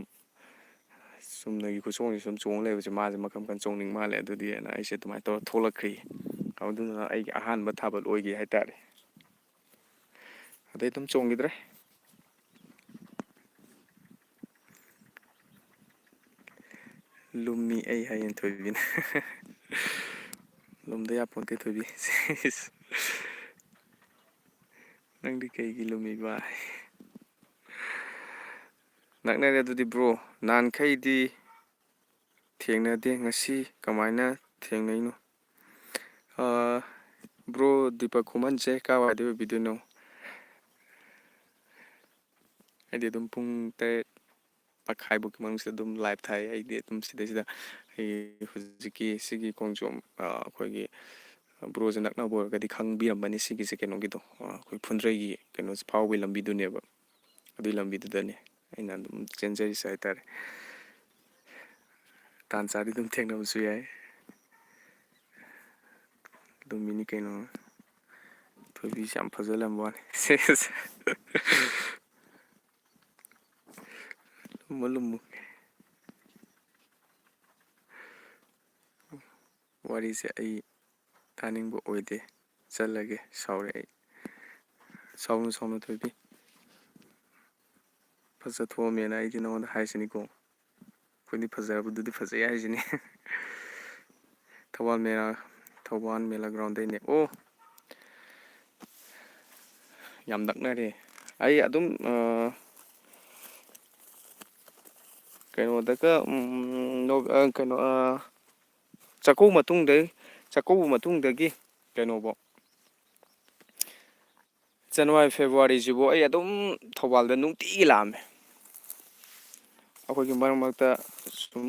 ꯆꯨꯝꯅꯒꯤ ꯈꯨꯆꯣꯡꯁꯦ ꯁꯨꯝ ꯆꯣꯡ ꯂꯩꯕꯁꯦ ꯃꯥꯁꯦ ꯃꯈꯜ ꯃꯈꯜ ꯆꯣꯡꯅꯤꯡ ꯃꯥꯜꯂꯦ ꯑꯗꯨꯗꯤꯅ ꯑꯩꯁꯦ ꯑꯗꯨꯃꯥꯏꯅ ꯇꯧꯔ ꯊꯣꯛꯂꯛꯈ꯭ꯔꯤ ꯑꯗꯨꯗꯨꯅ ꯑꯩꯒꯤ ꯑꯍꯥꯟꯕ ꯊꯥꯕꯜ ꯑꯣꯏꯒꯦ ꯍꯥꯏꯇꯥꯔꯦ ꯑꯗꯩ ꯑꯗꯨꯝ ꯆꯣꯡꯈꯤꯗ꯭ꯔꯦ ꯂꯨꯝꯃꯤ ꯑꯩ ꯍꯌꯦꯡ ꯊꯣꯏꯕꯤꯅ ꯂꯨꯝꯗ ꯌꯥꯄꯣꯟꯇꯦ ꯊꯣꯏꯕꯤ ꯅꯪꯗꯤ ꯀꯩꯒꯤ ꯂꯨꯝꯃꯤꯕ ꯅꯛꯅꯔꯦ ꯑꯗꯨꯗꯤ ꯕ꯭ꯔꯣ ꯅꯍꯥꯟꯈꯩꯗꯤ ꯊꯦꯡꯅꯗꯦ ꯉꯁꯤ ꯀꯃꯥꯏꯅ ꯊꯦꯡꯅꯩꯅꯣ ꯕ꯭ꯔꯣ ꯗꯤꯄꯛ ꯈꯨꯃꯟꯁꯦ ꯀꯥꯏꯋꯥꯏꯗ ꯑꯣꯏꯕꯤꯗꯣꯏꯅꯣ ꯍꯥꯏꯗꯤ ꯑꯗꯨꯝ ꯄꯨꯡ 8:30 ꯃꯅꯨꯡꯁꯤꯗ ꯑꯗꯨꯝ ꯂꯥꯏꯚ ꯊꯥꯏ ꯑꯩꯗꯤ ꯑꯗꯨꯝ ꯁꯤꯗꯩꯁꯤꯗ ꯑꯩ ꯍꯧꯖꯤꯛꯀꯤ ꯁꯤꯒꯤ ꯈꯣꯡꯖꯣꯝ ꯑꯩꯈꯣꯏꯒꯤ ꯕ꯭ꯔꯣꯁꯦ ꯅꯛꯅꯕ ꯑꯣꯏꯔꯒꯗꯤ ꯈꯪꯕꯤꯔꯝꯕꯅꯤ ꯁꯤꯒꯤꯁꯦ ꯀꯩꯅꯣꯒꯤꯗꯣ ꯑꯩꯈꯣꯏ ꯐꯨꯟꯗ꯭ꯔꯩꯒꯤ ꯀꯩꯅꯣꯁꯦ ꯐꯥꯎꯕꯒꯤ ꯂꯝꯕꯤꯗꯨꯅꯦꯕ ꯑꯗꯨꯏ ꯂꯝꯕꯤꯗꯨꯗꯅꯦ ꯑꯩꯅ ꯑꯗꯨꯝ ꯆꯦꯟꯖꯔꯤꯁꯦ ꯍꯥꯏꯇꯥꯔꯦ ꯇꯥꯟ ꯆꯥꯗꯤ ꯑꯗꯨꯝ ꯊꯦꯡꯅꯕꯁꯨ ꯌꯥꯏ ꯂꯨꯝꯃꯤꯅꯤ ꯀꯩꯅꯣ ꯊꯣꯏꯕꯤꯁꯦ ꯌꯥꯝ ꯐꯖꯂꯝꯕ ꯋꯥꯅꯤ ꯂꯨꯝꯃꯨ ꯂꯨꯝꯃꯨ ꯋꯥꯔꯤꯁꯦ ꯑꯩ ꯇꯥꯅꯤꯡꯕ ꯑꯣꯏꯗꯦ ꯆꯠꯂꯒꯦ ꯁꯥꯎꯔꯦ ꯑꯩ ꯁꯥꯎꯅꯨ ꯊꯣꯏꯕꯤ ꯐꯖꯊꯣꯛꯑꯝꯃꯦꯅ ꯑꯩꯗꯤ ꯅꯉꯣꯟꯗ ꯍꯥꯏꯁꯤꯅꯤꯀꯣ ꯑꯩꯈꯣꯏꯗꯤ ꯐꯖꯔꯕꯗꯨꯗꯤ ꯐꯖꯩ ꯍꯥꯏꯁꯤꯅꯤ ꯊꯧꯕꯥꯜ ꯃꯦꯂꯥ ꯒ꯭ꯔꯥꯎꯟꯗꯩꯅꯦ ꯑꯣ ꯌꯥꯝ ꯅꯛꯅꯔꯦ ꯑꯩ ꯑꯗꯨꯝ ꯀꯩꯅꯣꯗꯒ ꯀꯩꯅꯣ ꯆꯥꯛꯀꯧꯕ ꯃꯇꯨꯡꯗꯒꯤ ꯀꯩꯅꯣꯐꯧ ꯖꯅꯋꯥꯔꯤ ꯐꯦꯕꯋꯥꯔꯤꯁꯤꯕꯨ ꯑꯩ ꯑꯗꯨꯝ ꯊꯧꯕꯥꯜꯗ ꯅꯨꯡꯇꯤꯒꯤ ꯂꯥꯛꯑꯝꯃꯦ ꯑꯩꯈꯣꯏꯒꯤ ꯃꯔꯛ ꯃꯔꯛꯇ ꯁꯨꯝ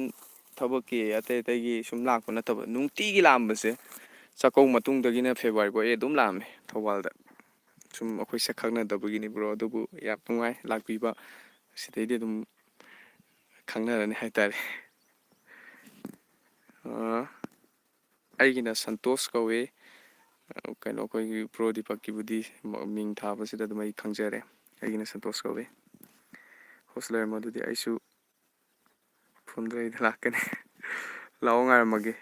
ꯊꯕꯛꯀꯤ ꯑꯇꯩ ꯑꯇꯩꯒꯤ ꯁꯨꯝ ꯂꯥꯛꯄ ꯅꯠꯇꯕ ꯅꯨꯡꯇꯤꯒꯤ ꯂꯥꯛꯑꯝꯕꯁꯦ ꯆꯥꯛꯀꯧꯕ ꯃꯇꯨꯡꯗꯒꯤꯅ ꯐꯦꯕꯋꯥꯔꯤꯐꯥꯎ ꯑꯩ ꯑꯗꯨꯝ ꯂꯥꯛꯑꯝꯃꯦ ꯊꯧꯕꯥꯜꯗ ꯁꯨꯝ ꯑꯩꯈꯣꯏ ꯁꯛ ꯈꯪꯅꯗꯕꯒꯤꯅꯤ ꯕ꯭ꯔꯣ ꯑꯗꯨꯕꯨ ꯌꯥꯝ ꯅꯨꯡꯉꯥꯏ ꯂꯥꯛꯄꯤꯕ ꯁꯤꯗꯩꯗꯤ ꯑꯗꯨꯝ ꯈꯪꯅꯔꯅꯤ ꯍꯥꯏꯇꯥꯔꯦ ꯑꯩꯒꯤꯅ ꯁꯟꯇꯣꯁ ꯀꯧꯏ ꯀꯩꯅꯣ ꯑꯩꯈꯣꯏꯒꯤ ꯕ꯭ꯔꯣ ꯗꯤꯄꯛꯀꯤꯕꯨꯗꯤ ꯃꯤꯡ ꯊꯥꯕꯁꯤꯗ ꯑꯗꯨꯝ ꯑꯩ ꯈꯪꯖꯔꯦ ꯑꯩꯒꯤꯅ ꯁꯟꯇꯣꯁ ꯀꯧꯏ ꯍꯣꯁ ꯂꯩꯔꯝꯃꯣ ꯑꯗꯨꯗꯤ ꯑꯩꯁꯨ ꯐꯨꯟꯗ꯭ꯔꯩꯗ ꯂꯥꯛꯀꯅꯤ ꯂꯥꯛꯑꯣ ꯉꯥꯏꯔꯝꯃꯒꯦ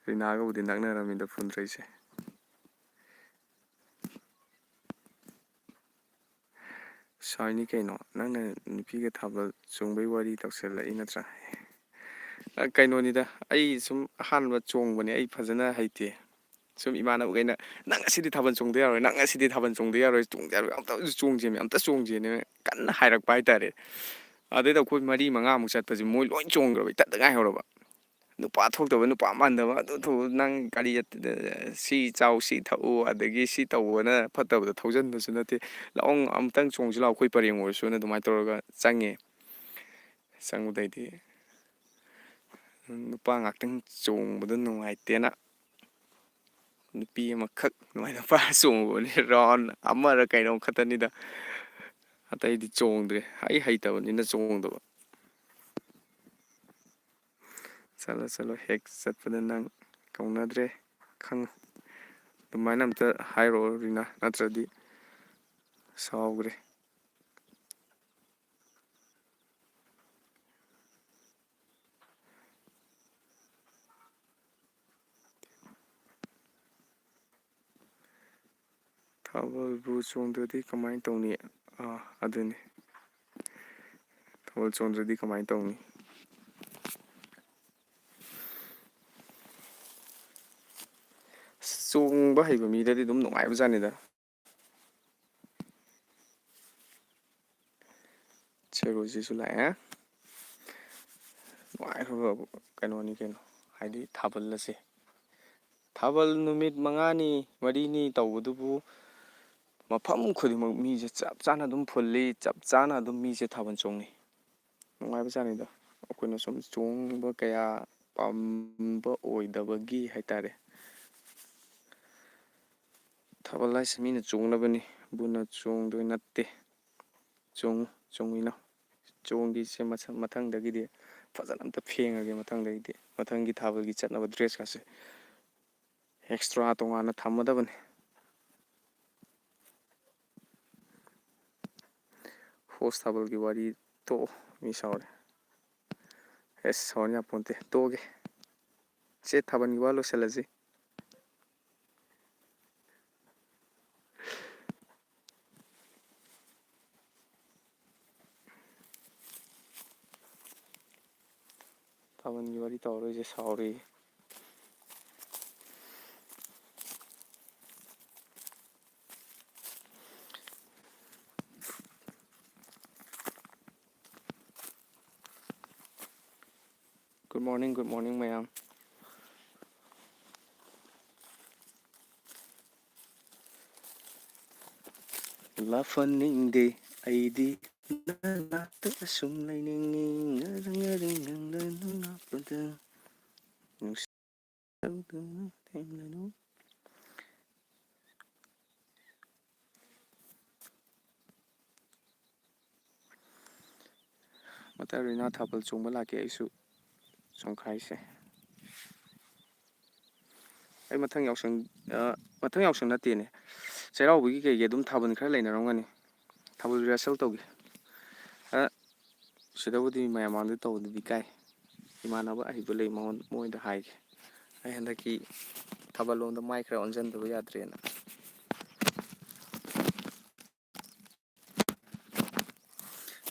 ꯔꯤꯅꯥꯒꯕꯨꯗꯤ ꯅꯛꯅꯔꯝꯃꯤꯗ ꯐꯨꯟꯗ꯭ꯔꯩꯁꯦ ꯁꯥꯎꯔꯤꯅꯤ ꯀꯩꯅꯣ ꯅꯪꯅ ꯅꯨꯄꯤꯒ ꯊꯥꯕꯜ ꯆꯣꯡꯕꯩ ꯋꯥꯔꯤ ꯇꯧꯁꯜꯂꯛꯏ ꯅꯠꯇ꯭ꯔꯥ ꯀꯩꯅꯣꯅꯤꯗ ꯑꯩ ꯁꯨꯝ ꯑꯍꯥꯟꯕ ꯆꯣꯡꯕꯅꯦ ꯑꯩ ꯐꯖꯅ ꯍꯩꯇꯦ ꯁꯨꯝ ꯏꯃꯥꯟꯅꯕꯈꯩꯅ ꯅꯪ ꯉꯁꯤꯗꯤ ꯊꯥꯕꯜ ꯆꯣꯡꯗ ꯌꯥꯔꯣꯏ ꯅꯪ ꯉꯁꯤꯗꯤ ꯊꯥꯕꯜ ꯆꯣꯡꯗ ꯌꯥꯔꯣꯏ ꯆꯣꯡꯗ ꯌꯥꯔꯣꯏ ꯑꯝꯇꯁꯨ ꯆꯣꯡꯁꯦꯃꯦ ꯑꯝꯇ ꯆꯣꯡꯁꯦꯅꯦ ꯀꯟꯅ ꯍꯥꯏꯔꯛꯄ ꯍꯥꯏꯇꯥꯔꯦ ꯑꯗꯩꯗ ꯑꯩꯈꯣꯏ ꯃꯔꯤ ꯃꯉꯥꯃꯨꯛ ꯆꯠꯄꯁꯦ ꯃꯣꯏ ꯂꯣꯏ ꯆꯣꯡꯈ꯭ꯔꯕ ꯏꯊꯟꯇ ꯉꯥꯏꯍꯧꯔꯕ ꯅꯨꯄꯥ ꯊꯣꯛꯇꯕ ꯅꯨꯄꯥ ꯃꯥꯟꯗꯕ ꯑꯗꯨ ꯅꯪ ꯒꯥꯔꯤ ꯁꯤ ꯆꯥꯎ ꯁꯤ ꯊꯛꯎ ꯑꯗꯒꯤ ꯁꯤ ꯇꯧꯕꯅ ꯐꯠꯇꯕꯗ ꯊꯧꯖꯤꯟꯕꯁꯨ ꯅꯠꯇꯦ ꯂꯥꯛꯑꯣ ꯑꯃꯨꯛꯇꯪ ꯆꯣꯡꯁꯤ ꯂꯥꯛꯑꯣ ꯑꯩꯈꯣꯏ ꯄꯔꯦꯡ ꯑꯣꯏꯔꯁꯨꯅ ꯑꯗꯨꯃꯥꯏꯅ ꯇꯧꯔꯒ ꯆꯪꯉꯦ ꯆꯪꯕꯗꯩꯗꯤ ꯅꯨꯄꯥ ꯉꯥꯛꯇꯪ ꯆꯣꯡꯕꯗ ꯅꯨꯡꯉꯥꯏꯇꯦꯅ ꯅꯨꯄꯤ ꯑꯃꯈꯛ ꯑꯗꯨꯃꯥꯏꯅ ꯅꯨꯄꯥ ꯆꯣꯡꯉꯨꯕꯅꯤ ꯔꯥꯎꯟ ꯑꯃꯔ ꯀꯩꯅꯣ ꯈꯛꯇꯅꯤꯗ ꯑꯇꯩꯗꯤ ꯆꯣꯡꯗ꯭ꯔꯦ ꯑꯩ ꯍꯩꯇꯕꯅꯤꯅ ꯆꯣꯡꯗꯕ ꯆꯠꯂꯣ ꯆꯠꯂꯣ ꯍꯦꯛ ꯆꯠꯄꯗ ꯅꯪ ꯀꯧꯅꯗ꯭ꯔꯦ ꯈꯪꯉꯨ ꯑꯗꯨꯃꯥꯏꯅ ꯑꯝꯇ ꯍꯥꯏꯔꯛꯑꯣ ꯔꯤꯅꯥ ꯅꯠꯇ꯭ꯔꯗꯤ ꯁꯥꯎꯈ꯭ꯔꯦ ꯊꯥꯕꯜꯕꯨ ꯆꯣꯡꯗ꯭ꯔꯗꯤ ꯀꯃꯥꯏꯅ ꯇꯧꯅꯤ ꯑꯗꯨꯅꯤ ꯊꯥꯕꯜ ꯆꯣꯡꯗ꯭ꯔꯗꯤ ꯀꯃꯥꯏꯅ ꯇꯧꯅꯤ ꯆꯣꯡꯕ ꯍꯩꯕ ꯃꯤꯗꯗꯤ ꯑꯗꯨꯝ ꯅꯨꯡꯉꯥꯏꯕꯖꯥꯠꯅꯤꯗ ꯁꯦꯔꯣꯁꯤꯁꯨ ꯂꯥꯛꯑꯦ ꯅꯨꯡꯉꯥꯏꯈ꯭ꯔꯕ ꯀꯩꯅꯣꯅꯤ ꯀꯩꯅꯣ ꯍꯥꯏꯗꯤ ꯊꯥꯕꯜ ꯑꯁꯦ ꯊꯥꯕꯜ ꯅꯨꯃꯤꯠ 5ꯅꯤ 4ꯅꯤ ꯇꯧꯕꯗꯨꯕꯨ ꯃꯐꯝ ꯈꯨꯗꯤꯡꯃꯛ ꯃꯤꯁꯦ ꯆꯞ ꯆꯥꯅ ꯑꯗꯨꯝ ꯐꯨꯜꯂꯤ ꯆꯞ ꯆꯥꯅ ꯑꯗꯨꯝ ꯃꯤꯁꯦ ꯊꯥꯕꯜ ꯆꯣꯡꯅꯩ ꯅꯨꯡꯉꯥꯏꯕꯖꯥꯠꯅꯤꯗ ꯑꯩꯈꯣꯏꯅ ꯁꯨꯝ ꯆꯣꯡꯕ ꯀꯌꯥ ꯄꯥꯝꯕ ꯑꯣꯏꯗꯕꯒꯤ ꯍꯥꯏꯇꯥꯔꯦ ꯊꯥꯕꯜ ꯍꯥꯏꯁꯤ ꯃꯤꯅ ꯆꯣꯡꯅꯕꯅꯤ ꯕꯨꯅ ꯆꯣꯡꯗꯣꯏ ꯅꯠꯇꯦ ꯆꯣꯡꯉꯨ ꯆꯣꯡꯃꯤꯟꯅꯧ ꯆꯣꯡꯒꯤꯁꯦ ꯃꯊꯪꯗꯒꯤꯗꯤ ꯐꯖꯅ ꯑꯝꯇ ꯐꯦꯡꯉꯒꯦ ꯃꯊꯪꯗꯒꯤꯗꯤ ꯃꯊꯪꯒꯤ ꯊꯥꯕꯜꯒꯤ ꯆꯠꯅꯕ ꯗ꯭ꯔꯦꯁꯀꯁꯦ ꯑꯦꯛꯁꯇ꯭ꯔꯥ ꯇꯣꯉꯥꯟꯅ ꯊꯝꯃꯗꯕꯅꯤ ꯍꯣꯁ ꯊꯥꯕꯜꯒꯤ ꯋꯥꯔꯤ ꯇꯣꯛꯑꯣ ꯃꯤ ꯁꯥꯎꯔꯦ ꯑꯦꯁ ꯁꯥꯎꯍꯟ ꯌꯥꯄꯣꯟꯇꯦ ꯇꯣꯛꯑꯒꯦ ꯁꯦ ꯊꯥꯕꯜꯒꯤ ꯋꯥ ꯂꯣꯏꯁꯤꯜꯂꯁꯤ ꯊꯥꯕꯜꯒꯤ ꯋꯥꯔꯤ ꯇꯧꯔꯔꯣꯏꯁꯦ ꯁꯥꯎꯔꯤ ꯒꯨꯗ ꯃꯣꯔꯅꯤꯡ ꯃꯌꯥꯝ ꯂꯥꯛꯐꯟꯅꯤꯡꯗꯦ ꯑꯩꯗꯤ ꯅꯅꯥꯛꯇ ꯁꯨꯝ ꯂꯩꯅꯤꯡꯉꯤ ꯃꯇꯥ ꯔꯤꯅꯥ ꯊꯥꯕꯜ ꯆꯣꯡꯕ ꯂꯥꯛꯀꯦ ꯑꯩꯁꯨ ꯆꯣꯡꯈꯥꯏꯁꯦ ꯑꯩ ꯃꯊꯪ ꯌꯥꯎꯁꯪ ꯅꯠꯇꯦꯅꯦ ꯆꯩꯔꯥꯎꯕꯒꯤ ꯀꯩꯒꯤ ꯑꯗꯨꯝ ꯊꯥꯕꯜ ꯈꯔ ꯂꯩꯅꯔꯝꯒꯅꯤ ꯊꯥꯕꯜ ꯔꯤꯍꯔꯁꯦꯜ ꯇꯧꯒꯦ ꯁꯤꯗꯕꯨꯗꯤ ꯃꯌꯥꯝ ꯃꯥꯡꯗ ꯇꯧꯕꯗꯨꯗꯤ ꯀꯥꯏ ꯏꯃꯥꯟꯅꯕ ꯑꯍꯩꯕ ꯂꯩ ꯃꯣꯏꯗ ꯍꯥꯏꯒꯦ ꯑꯩ ꯍꯟꯗꯛꯀꯤ ꯊꯥꯕꯜ ꯂꯣꯝꯗ ꯃꯥꯏ ꯈꯔ ꯑꯣꯟꯁꯤꯟꯗꯕ ꯌꯥꯗ꯭ꯔꯦꯅ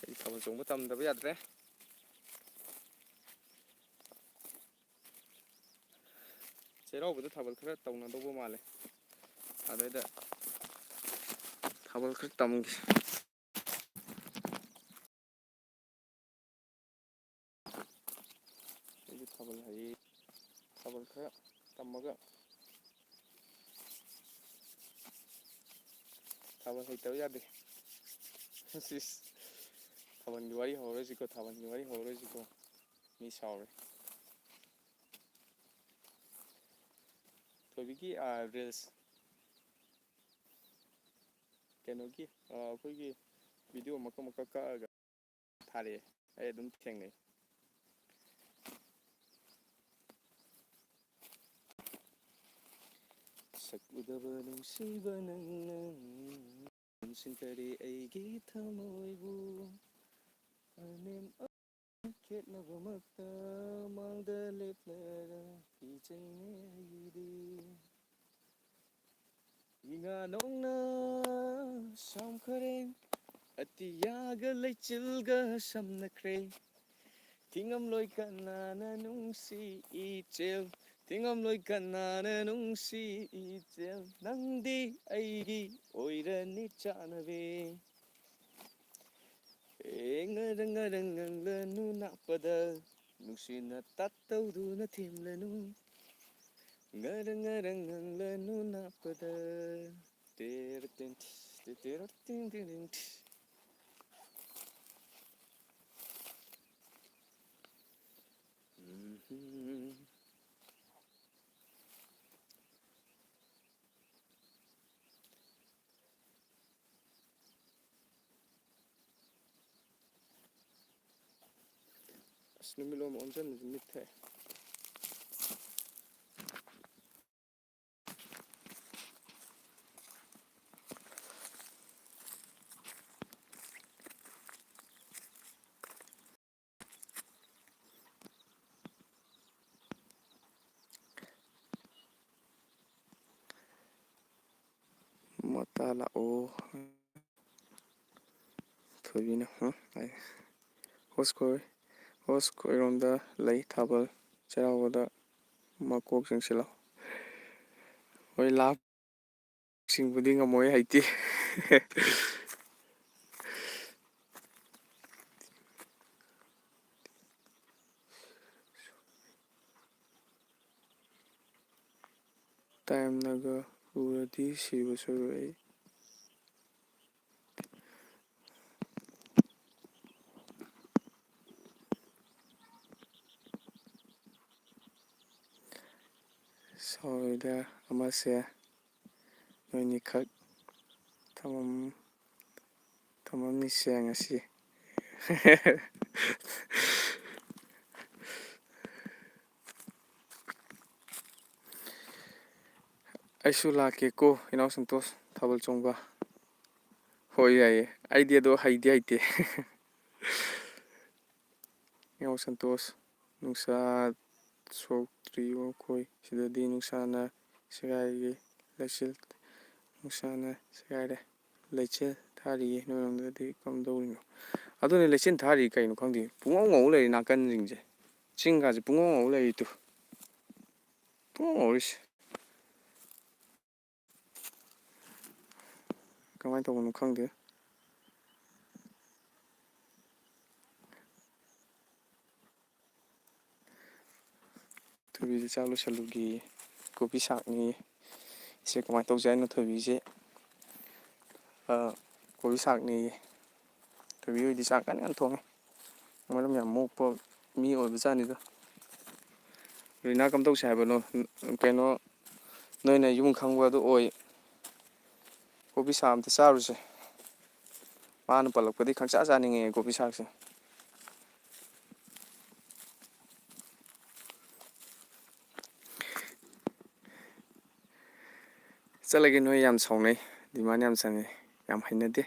ꯑꯩ ꯊꯥꯕꯜ ꯆꯣꯡꯕ ꯇꯝꯗꯕ ꯌꯥꯗ꯭ꯔꯦ ꯆꯩꯔꯥꯎꯕꯗ ꯊꯥꯕꯜ ꯈꯔ ꯇꯧꯅꯗꯧꯕ ꯃꯥꯜꯂꯦ ꯑꯗꯩꯗ ꯊꯥꯕꯜ ꯈꯔ ꯇꯝꯒꯦ ꯊꯥꯕꯜ ꯍꯩ ꯊꯥꯕꯜ ꯈꯔ ꯇꯝꯃꯒ ꯊꯥꯕꯜ ꯍꯩꯇꯕ ꯌꯥꯗꯦ ꯊꯥꯕꯜꯒꯤ ꯋꯥꯔꯤ ꯍꯧꯔꯣꯏꯁꯤꯀꯣ ꯊꯥꯕꯜꯒꯤ ꯋꯥꯔꯤ ꯍꯧꯔꯣꯏꯁꯤꯀꯣ ꯃꯤ ꯁꯥꯎꯔꯦ ꯊꯣꯏꯕꯤꯒꯤ ꯔꯤꯜꯁ ꯀꯩꯅꯣꯒꯤ ꯑꯩꯈꯣꯏꯒꯤ ꯚꯤꯗꯤꯑꯣ ꯃꯀꯛ ꯃꯀꯛ ꯀꯛꯑꯒ ꯊꯥꯔꯛꯑꯦ ꯑꯩ ꯑꯗꯨꯝ ꯊꯦꯡꯅꯩ ꯁꯛ ꯎꯗꯕ ꯅꯨꯡꯁꯤꯕ ꯅꯪꯅ ꯅꯤꯡꯁꯤꯡꯇꯔꯦ ꯑꯩꯒꯤ ꯊꯃꯣꯏꯕꯨ ꯈꯦꯠꯅꯕꯃꯛꯇ ꯃꯥꯡꯗ ꯂꯦꯞꯂꯒ ꯀꯤꯖꯩꯅꯦ ꯑꯩꯒꯤꯗꯤ ꯏꯉꯥ ꯅꯣꯡꯅ ꯁꯥꯝꯈꯔꯦ ꯑꯇꯤꯌꯥꯒ ꯂꯩꯆꯤꯜꯒ ꯁꯝꯅꯈ꯭ꯔꯦ ꯊꯤꯉꯝꯂꯣꯏ ꯀꯅꯥꯅ ꯅꯨꯡꯁꯤ ꯏꯆꯦꯜ ꯊꯤꯉꯝꯂꯣꯏ ꯀꯅꯥꯅ ꯅꯨꯡꯁꯤ ꯏꯆꯦꯜ ꯅꯪꯗꯤ ꯑꯩꯒꯤ ꯑꯣꯏꯔꯅꯤ ꯆꯥꯅꯕꯤ ꯉꯔꯪ ꯉꯔꯪ ꯉꯪꯂꯅꯨ ꯅꯥꯞꯄꯗ ꯅꯨꯡꯁꯤꯅ ꯇꯥꯠꯇꯧꯗꯨꯅ ꯊꯦꯝꯂꯅꯨ ꯉꯔꯪ ꯉꯔꯪ ꯉꯪꯂꯅꯨ ꯅꯥꯞꯄꯗ ꯇꯦꯔ ꯇꯤꯟ ꯇꯦꯔ ꯇꯤꯟ ꯇꯤꯟ ꯑꯁ ꯅꯨꯃꯤꯠꯂꯣꯝ ꯑꯣꯟꯁꯤꯟꯕꯁꯤ ꯃꯤꯠ ꯊꯛꯑꯦ ꯃꯇꯥ ꯂꯥꯛꯑꯣ ꯊꯣꯏꯕꯤꯅ ꯍꯣꯁ ꯈꯣꯏꯔꯣꯝꯗ ꯂꯩ ꯊꯥꯕꯜ ꯆꯩꯔꯥꯎꯕꯗ ꯃꯀꯣꯛ ꯆꯤꯡꯁꯤꯜꯂꯣ ꯍꯣꯏ ꯂꯥꯛꯁꯤꯡꯕꯨꯗꯤ ꯉꯝꯃꯣꯏ ꯍꯩꯇꯦ ꯇꯥꯏꯝꯅꯒ ꯎꯔꯗꯤ ꯁꯤꯕ ꯁꯣꯏꯔꯣꯏ ꯑꯩ ꯁꯣꯏꯗ ꯑꯃꯁꯦ ꯅꯣꯏꯅꯤꯈꯛ ꯊꯝꯃꯝꯃꯤꯁꯦ ꯉꯁꯤ ꯑꯩꯁꯨ ꯂꯥꯛꯀꯦꯀꯣ ꯏꯅꯥꯎ ꯁꯟꯇꯣꯁ ꯊꯥꯕꯜ ꯆꯣꯡꯕ ꯍꯣꯏ ꯌꯥꯏꯌꯦ ꯑꯩꯗꯤ ꯑꯗꯣ ꯍꯩꯇꯦ ꯏꯅꯥꯎ ꯁꯟꯇꯣꯁ ꯅꯨꯡꯁꯥ ꯁꯣꯛꯇ꯭ꯔꯤꯕ ꯃꯈꯣꯏ ꯁꯤꯗꯗꯤ ꯅꯨꯡꯁꯥꯅ ꯁꯦꯒꯥꯏꯒꯤ ꯂꯩꯆꯤꯜ ꯅꯨꯡꯁꯥꯅ ꯁꯦꯒꯥꯏꯔꯦ ꯂꯩꯆꯤꯜ ꯊꯥꯔꯤꯌꯦ ꯅꯣꯏꯔꯣꯝꯗꯗꯤ ꯀꯝꯗꯧꯔꯤꯅꯣ ꯑꯗꯨꯅꯦ ꯂꯩꯆꯤꯜ ꯊꯥꯔꯤ ꯀꯩꯅꯣ ꯈꯪꯗꯦ ꯄꯨꯡꯉꯧ ꯉꯧ ꯂꯩꯔꯤ ꯅꯥꯀꯟꯁꯤꯡꯁꯦ ꯆꯤꯡꯒꯥꯁꯦ ꯄꯨꯡꯉꯧ ꯉꯧ ꯂꯩꯔꯤ ꯇꯨ ꯄꯨꯡꯉꯧ ꯉꯧꯔꯤꯁꯦ ꯀꯃꯥꯏꯅ ꯇꯧꯕꯅꯣ ꯈꯪꯗꯦ ꯊꯣꯏꯕꯤꯁꯦ ꯆꯥꯛ ꯂꯣꯏꯁꯜꯂꯨꯒꯦꯌꯦ ꯀꯣꯕꯤ ꯁꯥꯛꯅꯤ ꯏꯆꯦ ꯀꯃꯥꯏꯅ ꯇꯧꯁꯦ ꯍꯥꯏꯅꯣ ꯊꯣꯏꯕꯤꯁꯦ ꯀꯣꯕꯤ ꯁꯥꯛꯅꯤꯌꯦ ꯊꯣꯏꯕꯤ ꯍꯣꯏꯗꯤ ꯆꯥꯛ ꯉꯟꯅ ꯊꯣꯡꯉꯦ ꯃꯔꯝ ꯌꯥꯝ ꯃꯣꯛꯄ ꯃꯤ ꯑꯣꯏꯕꯖꯥꯠꯅꯤꯗ ꯔꯤꯅꯥ ꯀꯝꯗꯧꯁꯦ ꯍꯥꯏꯕꯅꯣ ꯀꯩꯅꯣ ꯅꯣꯏꯅ ꯌꯨꯝ ꯈꯪꯕ ꯑꯗꯨ ꯑꯣꯏ ꯀꯣꯕꯤ ꯁꯥꯛ ꯑꯝꯇ ꯆꯥꯔꯨꯁꯦ ꯃꯥꯅ ꯄꯜꯂꯛꯄꯗꯤ ꯈꯪꯆꯥ ꯆꯥꯅꯤꯡꯉꯦ ꯀꯣꯕꯤ ꯁꯥꯛꯁꯦ ꯆꯠꯂꯒꯦ ꯅꯣꯏ ꯌꯥꯝ ꯁꯥꯎꯅꯩ ꯗꯤꯃꯥꯟ ꯌꯥꯝ ꯆꯪꯉꯦ ꯌꯥꯝ ꯍꯩꯅꯗꯦ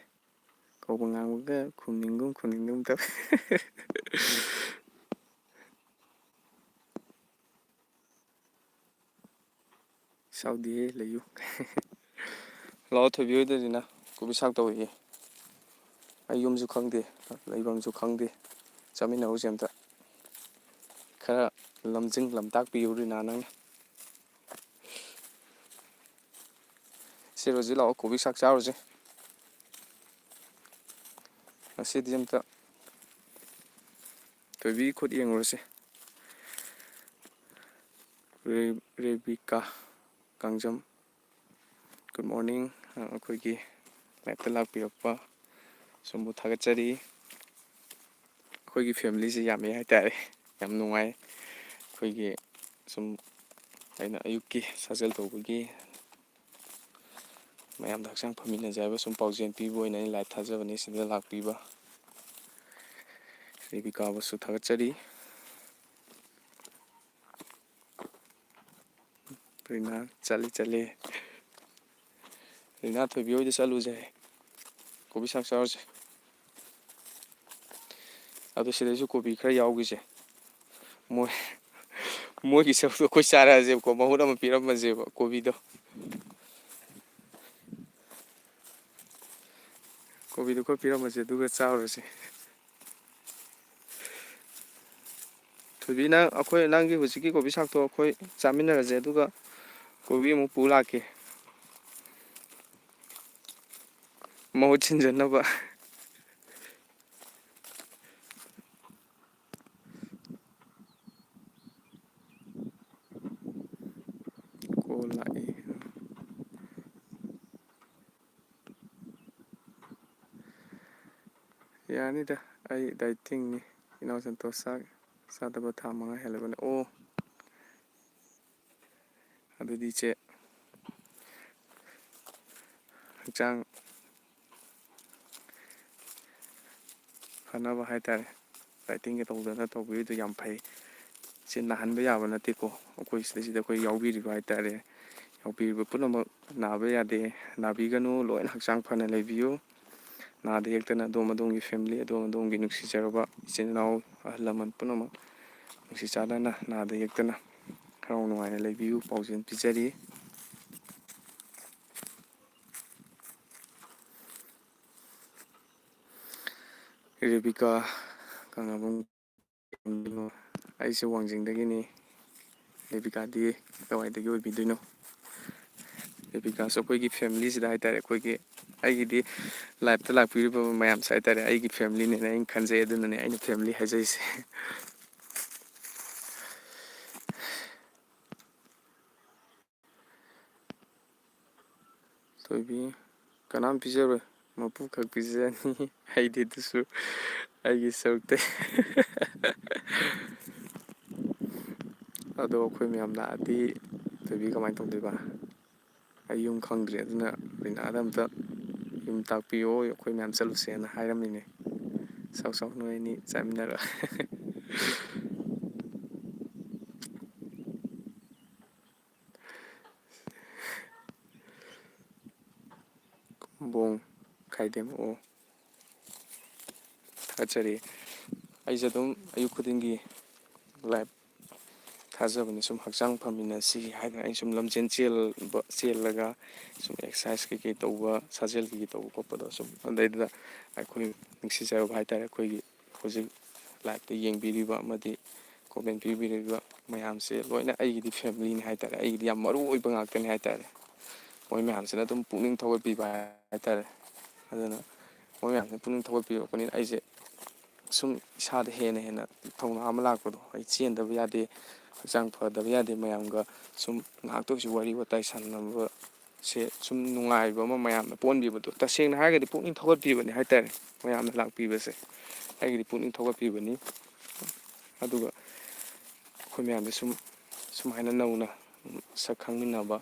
ꯀꯧꯕ ꯉꯥꯡꯕꯒ ꯈꯨꯝꯅꯤꯡꯒꯨꯝ ꯇꯧꯋꯦ ꯁꯥꯎꯗꯤꯌꯦ ꯂꯩꯌꯨ ꯂꯥꯛꯑꯣ ꯊꯣꯏꯕꯤ ꯍꯣꯏꯗꯅꯤꯅ ꯀꯣꯕꯤ ꯁꯥꯛ ꯇꯧꯏꯌꯦ ꯑꯩ ꯌꯨꯝꯁꯨ ꯈꯪꯗꯦ ꯂꯩꯐꯝꯁꯨ ꯈꯪꯗꯦ ꯆꯠꯃꯤꯟꯅꯔꯨꯁꯦ ꯑꯝꯇ ꯈꯔ ꯂꯝꯖꯤꯡ ꯂꯝꯇꯥꯛꯄꯤꯌꯨ ꯔꯤꯅꯥ ꯅꯪꯅ ꯏꯆꯦ ꯔꯣꯖꯤ ꯂꯥꯛꯑꯣ ꯀꯣꯕꯤ ꯁꯥꯛ ꯆꯥꯔꯨꯁꯦ ꯉꯁꯤꯗꯤ ꯑꯝꯇ ꯊꯣꯏꯕꯤ ꯈꯨꯠ ꯌꯦꯡꯉꯨꯔꯁꯦ ꯔꯦꯕꯤꯀꯥ ꯀꯥꯡꯖꯝ ꯒꯨꯗ ꯃꯣꯔꯅꯤꯡ ꯑꯩꯈꯣꯏꯒꯤ ꯂꯥꯏꯞꯇ ꯂꯥꯛꯄꯤꯔꯛꯄ ꯁꯣꯝꯕꯨ ꯊꯥꯒꯠꯆꯔꯤ ꯑꯩꯈꯣꯏꯒꯤ ꯐꯦꯃꯤꯂꯤꯁꯤ ꯌꯥꯝꯃꯦ ꯍꯥꯏꯇꯥꯔꯦ ꯌꯥꯝ ꯅꯨꯡꯉꯥꯏ ꯑꯩꯈꯣꯏꯒꯤ ꯁꯨꯝ ꯑꯩꯅ ꯑꯌꯨꯛꯀꯤ ꯁꯥꯖꯦꯜ ꯇꯧꯕꯒꯤ ꯃꯌꯥꯝꯗ ꯍꯛꯆꯥꯡ ꯐꯃꯤꯟꯅꯖꯦ ꯍꯥꯏꯕ ꯁꯨꯝ ꯄꯥꯎꯖꯦꯜ ꯄꯤꯕ ꯑꯣꯏꯅ ꯑꯩꯅ ꯂꯥꯏꯞ ꯊꯥꯖꯕꯅꯤ ꯁꯤꯗ ꯂꯥꯛꯄꯤꯕ ꯔꯦꯕꯤꯀꯥꯕꯨꯁꯨ ꯊꯥꯒꯠꯆꯔꯤ ꯔꯤꯅꯥ ꯆꯠꯂꯤ ꯔꯤꯅꯥ ꯊꯣꯏꯕꯤ ꯍꯣꯏꯗ ꯆꯠꯂꯨꯁꯦ ꯀꯣꯕꯤ ꯁꯥꯛ ꯆꯥꯔꯨꯁꯦ ꯑꯗꯣ ꯁꯤꯗꯩꯁꯨ ꯀꯣꯕꯤ ꯈꯔ ꯌꯥꯎꯈꯤꯁꯦ ꯃꯣꯏꯒꯤ ꯁꯔꯨꯛꯇꯣ ꯑꯩꯈꯣꯏ ꯆꯥꯔꯛꯑꯁꯦꯕꯀꯣ ꯃꯍꯨꯠ ꯑꯃ ꯄꯤꯔꯝꯃꯁꯦꯕ ꯀꯣꯕꯤꯗꯣ ꯀꯣꯕꯤꯗꯣ ꯈꯔ ꯄꯤꯔꯝꯃꯁꯦ ꯑꯗꯨꯒ ꯆꯥꯔꯨꯔꯁꯦ ꯊꯣꯏꯕꯤ ꯅꯪꯒꯤ ꯍꯧꯖꯤꯛꯀꯤ ꯀꯣꯕꯤ ꯁꯥꯛꯇꯣ ꯑꯩꯈꯣꯏ ꯆꯥꯃꯤꯟꯅꯔꯁꯦ ꯑꯗꯨꯒ ꯀꯣꯕꯤ ꯑꯃꯨꯛ ꯄꯨ ꯂꯥꯛꯀꯦ ꯃꯍꯨꯠ ꯁꯤꯟꯖꯟꯅꯕ ꯀꯣꯜ ꯂꯥꯛꯏ ꯌꯥꯅꯤꯗ ꯑꯩ ꯗꯥꯏꯇꯤꯡꯅꯤ ꯏꯅꯥꯎ ꯁꯟꯇꯣꯁ ꯆꯥꯗꯕ ꯊꯥ 5 ꯍꯦꯜꯂꯕꯅꯤ ꯑꯣ ꯑꯗꯨꯗꯤ ꯏꯆꯦ ꯍꯛꯆꯥꯡ ꯐꯅꯕ ꯍꯥꯏꯇꯥꯔꯦ ꯗꯥꯏꯇꯤꯡꯒ ꯇꯧꯗꯅ ꯇꯧꯕꯤꯔꯤꯗꯨ ꯌꯥꯝ ꯐꯩ ꯁꯤ ꯅꯥꯍꯟꯕ ꯌꯥꯕ ꯅꯠꯇꯦꯀꯣ ꯑꯩꯈꯣꯏ ꯁꯤꯗꯩꯁꯤꯗ ꯑꯩꯈꯣꯏ ꯌꯥꯎꯕꯤꯔꯤꯕ ꯍꯥꯏꯇꯥꯔꯦ ꯌꯥꯎꯕꯤꯔꯤꯕ ꯄꯨꯝꯅꯃꯛ ꯅꯥꯕ ꯌꯥꯗꯦ ꯅꯥꯕꯤꯒꯅꯨ ꯂꯣꯏꯅ ꯍꯛꯆꯥꯡ ꯐꯅ ꯂꯩꯕꯤꯌꯨ ꯅꯥꯗ ꯌꯦꯛꯇꯅ ꯑꯗꯣꯝ ꯑꯗꯣꯝꯒꯤ ꯐꯦꯃꯤꯂꯤ ꯑꯗꯣꯝ ꯑꯗꯣꯝꯒꯤ ꯅꯨꯡꯁꯤꯖꯔꯕ ꯏꯆꯤꯟ ꯏꯅꯥꯎ ꯑꯍꯜ ꯂꯃꯟ ꯄꯨꯝꯅꯃꯛ ꯅꯨꯡꯁꯤ ꯆꯥꯟꯅꯅ ꯅꯥꯗ ꯌꯦꯛꯇꯅ ꯍꯔꯥꯎ ꯅꯨꯡꯉꯥꯏꯅ ꯂꯩꯕꯤꯌꯨ ꯄꯥꯎꯖꯦꯜ ꯄꯤꯖꯔꯤ ꯔꯦꯕꯤꯀꯥ ꯀꯪꯂꯥꯕꯨꯡ ꯑꯩꯁꯦ ꯋꯥꯡꯖꯤꯡꯗꯒꯤꯅꯤ ꯔꯦꯕꯤꯀꯥꯗꯤ ꯀꯗꯥꯏꯗꯒꯤ ꯑꯣꯏꯕꯤꯗꯣꯏꯅꯣ ꯔꯦꯕꯤꯀꯥꯁꯨ ꯑꯩꯈꯣꯏꯒꯤ ꯐꯦꯃꯤꯂꯤꯁꯤꯗ ꯍꯥꯏꯇꯥꯔꯦ ꯑꯩꯈꯣꯏꯒꯤ ꯑꯩꯒꯤꯗꯤ ꯂꯥꯏꯞꯇ ꯂꯥꯛꯄꯤꯔꯤꯕ ꯃꯌꯥꯝꯁꯦ ꯍꯥꯏꯇꯥꯔꯦ ꯑꯩꯒꯤ ꯐꯦꯃꯤꯂꯤꯅꯦꯅ ꯑꯩꯅ ꯈꯟꯖꯩ ꯑꯗꯨꯅꯅꯦ ꯑꯩꯅ ꯐꯦꯃꯤꯂꯤ ꯍꯥꯏꯖꯔꯤꯁꯦ ꯊꯣꯏꯕꯤ ꯀꯅꯥꯝ ꯄꯤꯖꯔꯣꯏ ꯃꯄꯨ ꯈꯛ ꯄꯤꯖꯅꯤ ꯑꯩꯗꯤ ꯑꯗꯨꯁꯨ ꯑꯩꯒꯤ ꯁꯔꯨꯛꯇꯩ ꯑꯗꯣ ꯑꯩꯈꯣꯏ ꯃꯌꯥꯝ ꯂꯥꯛꯑꯗꯤ ꯊꯣꯏꯕꯤ ꯀꯃꯥꯏꯅ ꯇꯧꯗꯣꯏꯕ ꯑꯩ ꯌꯨꯝ ꯈꯪꯗ꯭ꯔꯤ ꯑꯗꯨꯅ ꯔꯤꯅꯥꯗ ꯑꯝꯇ ꯌꯨꯝ ꯇꯥꯛꯄꯤꯌꯣ ꯑꯩꯈꯣꯏ ꯃꯌꯥꯝ ꯆꯠꯂꯨꯁꯦꯅ ꯍꯥꯏꯔꯝꯃꯤꯅꯦ ꯁꯥꯎ ꯅꯣꯏ ꯑꯅꯤ ꯆꯥꯃꯤꯟꯅꯔꯣ ꯕꯣꯡ ꯈꯥꯏꯗꯦꯝ ꯑꯣ ꯊꯥꯒꯠꯆꯔꯤ ꯑꯩꯁꯦ ꯑꯗꯨꯝ ꯑꯌꯨꯛ ꯈꯨꯗꯤꯡꯒꯤ ꯂꯥꯏꯞ ꯊꯥꯖꯕꯅꯤ ꯁꯨꯝ ꯍꯛꯆꯥꯡ ꯐꯃꯤꯟꯅꯁꯤ ꯍꯥꯏꯗꯅ ꯑꯩ ꯁꯨꯝ ꯂꯝꯖꯦꯟ ꯆꯦꯜꯂꯒ ꯁꯨꯝ ꯑꯦꯛꯁꯔꯁꯥꯏꯁ ꯀꯩꯀꯩ ꯇꯧꯕ ꯁꯥꯖꯦꯜ ꯀꯩꯀꯩ ꯇꯧꯕ ꯈꯣꯠꯄꯗꯣ ꯁꯨꯝ ꯑꯗꯩꯗꯨꯗ ꯑꯩꯈꯣꯏ ꯅꯨꯡꯁꯤꯖꯔꯕ ꯍꯥꯏꯇꯥꯔꯦ ꯑꯩꯈꯣꯏꯒꯤ ꯍꯧꯖꯤꯛ ꯂꯥꯏꯞꯇ ꯌꯦꯡꯕꯤꯔꯤꯕ ꯑꯃꯗꯤ ꯀꯣꯃꯦꯟ ꯄꯤꯕꯤꯔꯤꯕ ꯃꯌꯥꯝꯁꯦ ꯂꯣꯏꯅ ꯑꯩꯒꯤꯗꯤ ꯐꯦꯃꯤꯂꯤꯅꯤ ꯍꯥꯏꯇꯥꯔꯦ ꯑꯩꯒꯤꯗꯤ ꯌꯥꯝ ꯃꯔꯨ ꯑꯣꯏꯕ ꯉꯥꯛꯇꯅꯤ ꯍꯥꯏꯇꯥꯔꯦ ꯃꯣꯏ ꯃꯌꯥꯝꯁꯤꯅ ꯑꯗꯨꯝ ꯄꯨꯛꯅꯤꯡ ꯊꯧꯒꯠꯄꯤꯕ ꯍꯥꯏꯇꯥꯔꯦ ꯑꯗꯨꯅ ꯃꯣꯏ ꯃꯌꯥꯝꯁꯤꯅ ꯄꯨꯛꯅꯤꯡ ꯊꯧꯒꯠꯄꯤꯔꯛꯄꯅꯤꯅ ꯑꯩꯁꯦ ꯁꯨꯝ ꯏꯁꯥꯗ ꯍꯦꯟꯅ ꯊꯧꯅꯥ ꯑꯃ ꯂꯥꯛꯄꯗꯣ ꯑꯩ ꯆꯦꯟꯗꯕ ꯌꯥꯗꯦ ꯍꯛꯆꯥꯡ ꯐꯗꯕ ꯌꯥꯗꯦ ꯃꯌꯥꯝꯒ ꯁꯨꯝ ꯉꯥꯏꯍꯥꯛꯇ ꯑꯣꯏꯁꯨ ꯋꯥꯔꯤ ꯋꯥꯇꯥꯏ ꯁꯥꯟꯅꯕ ꯁꯦ ꯁꯨꯝ ꯅꯨꯡꯉꯥꯏꯕ ꯑꯃ ꯃꯌꯥꯝꯅ ꯄꯣꯟꯕꯤꯕꯗꯣ ꯇꯁꯦꯡꯅ ꯍꯥꯏꯔꯒꯗꯤ ꯄꯨꯛꯅꯤꯡ ꯊꯧꯒꯠꯄꯤꯕꯅꯤ ꯍꯥꯏꯇꯥꯔꯦ ꯃꯌꯥꯝꯅ ꯂꯥꯛꯄꯤꯕꯁꯦ ꯑꯩꯒꯤꯗꯤ ꯄꯨꯛꯅꯤꯡ ꯊꯧꯒꯠꯄꯤꯕꯅꯤ ꯑꯗꯨꯒ ꯑꯩꯈꯣꯏ ꯃꯌꯥꯝꯗ ꯁꯨꯃꯥꯏꯅ ꯅꯧꯅ ꯁꯛ ꯈꯪꯃꯤꯟꯅꯕ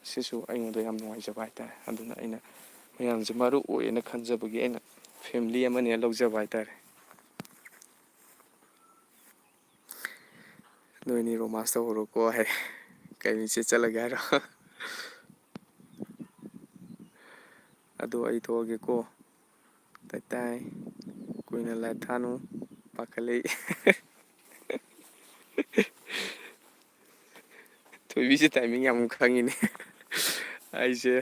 ꯁꯤꯁꯨ ꯑꯩꯉꯣꯟꯗ ꯌꯥꯝ ꯅꯨꯡꯉꯥꯏꯖꯕ ꯍꯥꯏꯇꯥꯔꯦ ꯑꯗꯨꯅ ꯑꯩꯅ ꯃꯌꯥꯝꯁꯦ ꯃꯔꯨ ꯑꯣꯏꯌꯦꯅ ꯈꯟꯖꯕꯒꯤ ꯑꯩꯅ ꯐꯦꯃꯤꯂꯤ ꯑꯃꯅꯦ ꯂꯧꯖꯕ ꯍꯥꯏꯇꯥꯔꯦ ꯅꯣꯏꯅꯤ ꯔꯣꯃꯥꯟꯁ ꯇꯧꯍꯧꯔꯣꯀꯣ ꯍꯥꯏ ꯀꯩ ꯏꯆꯦ ꯆꯠꯂꯒꯦ ꯍꯥꯏꯔꯣ ꯑꯗꯣ ꯑꯩ ꯊꯣꯛꯑꯒꯦꯀꯣ ꯇꯥꯏ ꯀꯨꯏꯅ ꯂꯥꯏꯞ ꯊꯥꯅꯨ ꯄꯥꯈꯠꯂꯤ ꯊꯣꯏꯕꯤꯁꯦ ꯇꯥꯏꯃꯤꯡ ꯌꯥꯝ ꯈꯪꯉꯤꯅꯦ ꯑꯩꯁꯦ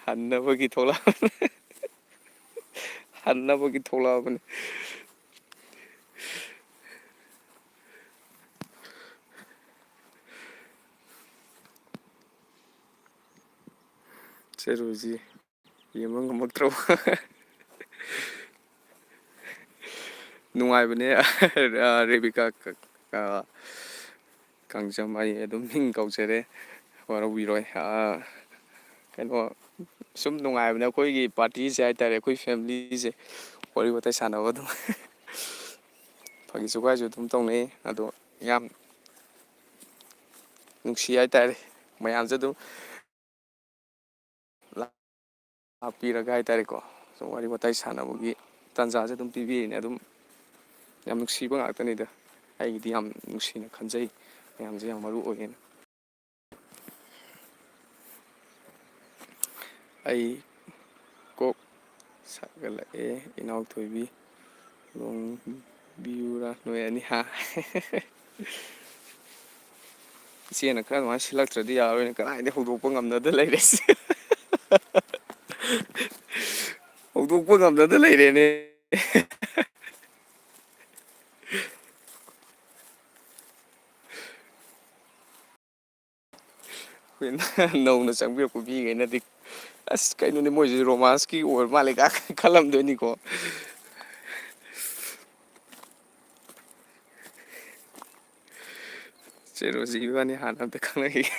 ꯍꯟꯅꯕꯒꯤ ꯊꯣꯛꯂꯛꯑꯕꯅꯦ ꯍꯟꯅꯕꯒꯤ ꯊꯣꯛꯂꯛꯑꯕꯅꯤ ꯆꯠꯔꯨꯁꯤ ꯌꯦꯡꯕ ꯉꯝꯃꯛꯇ꯭ꯔꯕ ꯅꯨꯡꯉꯥꯏꯕꯅꯦ ꯔꯦꯕꯤꯀꯥ ꯀꯥꯡꯖꯝ ꯑꯩ ꯑꯗꯨꯝ ꯃꯤꯡ ꯀꯧꯖꯔꯦ, ꯋꯥꯔꯧꯕꯤꯔꯣꯏ꯫ ꯀꯩꯅꯣ ꯁꯨꯝ ꯅꯨꯡꯉꯥꯏꯕꯅꯦ ꯑꯩꯈꯣꯏꯒꯤ ꯄꯥꯔꯇꯤꯁꯦ ꯍꯥꯏꯇꯥꯔꯦ, ꯑꯩꯈꯣꯏ ꯐꯦꯃꯤꯂꯤꯁꯦ ꯋꯥꯔꯤ ꯋꯥꯇꯥꯏ ꯁꯥꯟꯅꯕ ꯑꯗꯨꯝ ꯐꯥꯒꯤ ꯖꯣꯒꯥꯏꯁꯨ ꯑꯗꯨꯝ ꯇꯧꯅꯩ, ꯑꯗꯣ ꯌꯥꯝ ꯅꯨꯡꯁꯤ ꯍꯥꯏꯇꯥꯔꯦ ꯃꯌꯥꯝꯁꯦ ꯑꯗꯨꯝ ꯂꯥꯛꯄꯤꯔꯒ ꯍꯥꯏꯇꯥꯔꯦꯀꯣ, ꯁꯨꯝ ꯋꯥꯔꯤ ꯋꯥꯇꯥꯏ ꯁꯥꯟꯅꯕꯒꯤ ꯇꯥꯟꯖꯥꯁꯦ ꯑꯗꯨꯝ ꯄꯤꯕꯤꯔꯤꯅꯦ, ꯑꯗꯨꯝ ꯌꯥꯝ ꯅꯨꯡꯁꯤꯕ ꯉꯥꯛꯇꯅꯤꯗ, ꯑꯩꯒꯤꯗꯤ ꯌꯥꯝ ꯅꯨꯡꯁꯤꯅ ꯈꯟꯖꯩ ꯃꯌꯥꯝꯁꯦ ꯌꯥꯝ ꯃꯔꯨ ꯑꯣꯏꯌꯦꯅ꯫ ꯑꯩ ꯀꯣꯛ ꯁꯥꯒꯠꯂꯛꯑꯦ ꯏꯅꯥꯎꯊꯣꯏꯕꯤ, ꯂꯣꯡꯕꯤꯌꯨꯔꯥ ꯅꯣꯏ ꯑꯅꯤ ꯍꯥ ꯏꯆꯦꯅ ꯈꯔ ꯑꯗꯨꯃꯥꯏꯅ ꯁꯤꯜꯂꯛꯇ꯭ꯔꯗꯤ ꯌꯥꯔꯣꯏꯅꯦ, ꯀꯗꯥꯏꯗꯩ ꯍꯧꯗꯣꯛꯄ ꯉꯝꯅꯗ ꯂꯩꯔꯦ ꯍꯧꯗꯣꯛꯄ ꯉꯝꯅꯗ ꯂꯩꯔꯦꯅꯦ ꯑꯩꯈꯣꯏ ꯅꯧꯅ ꯆꯪꯕꯤꯔꯛꯄ ꯃꯤꯈꯩꯅꯗꯤ ꯑꯁ ꯀꯩꯅꯣꯅꯦ ꯃꯣꯏꯁꯤ ꯔꯣꯃꯥꯟꯁꯀꯤ ꯑꯣꯏꯔ ꯃꯥꯜꯂꯦ ꯀ ꯈꯜꯂꯝꯗꯣꯏꯅꯤꯀꯣ꯫ ꯆꯦ ꯔꯣꯖꯤ ꯏꯕꯥꯅꯤ ꯍꯥꯟꯅ ꯑꯝꯇ ꯈꯪꯅꯈꯤꯒꯦ꯫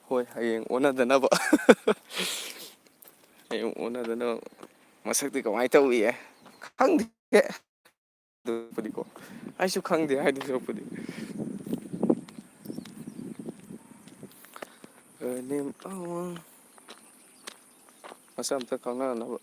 ꯍꯣꯏ ꯍꯌꯦꯡ ꯑꯣꯟꯅꯗꯅꯕ ꯍꯌꯦꯡ ꯑꯣꯟꯅꯗꯅꯕ ꯃꯁꯛꯇꯤ ꯀꯃꯥꯏꯅ ꯇꯧꯏ ꯈꯪꯗꯦ ꯑꯗꯨꯕꯨꯗꯤꯀꯣ, ꯑꯩꯁꯨ ꯈꯪꯗꯦ ꯍꯥꯏꯗꯣꯏ ꯁꯔꯨꯛꯄꯨꯗꯤ꯫ ꯃꯁꯛ ꯑꯝꯇ ꯈꯪꯅꯅꯕ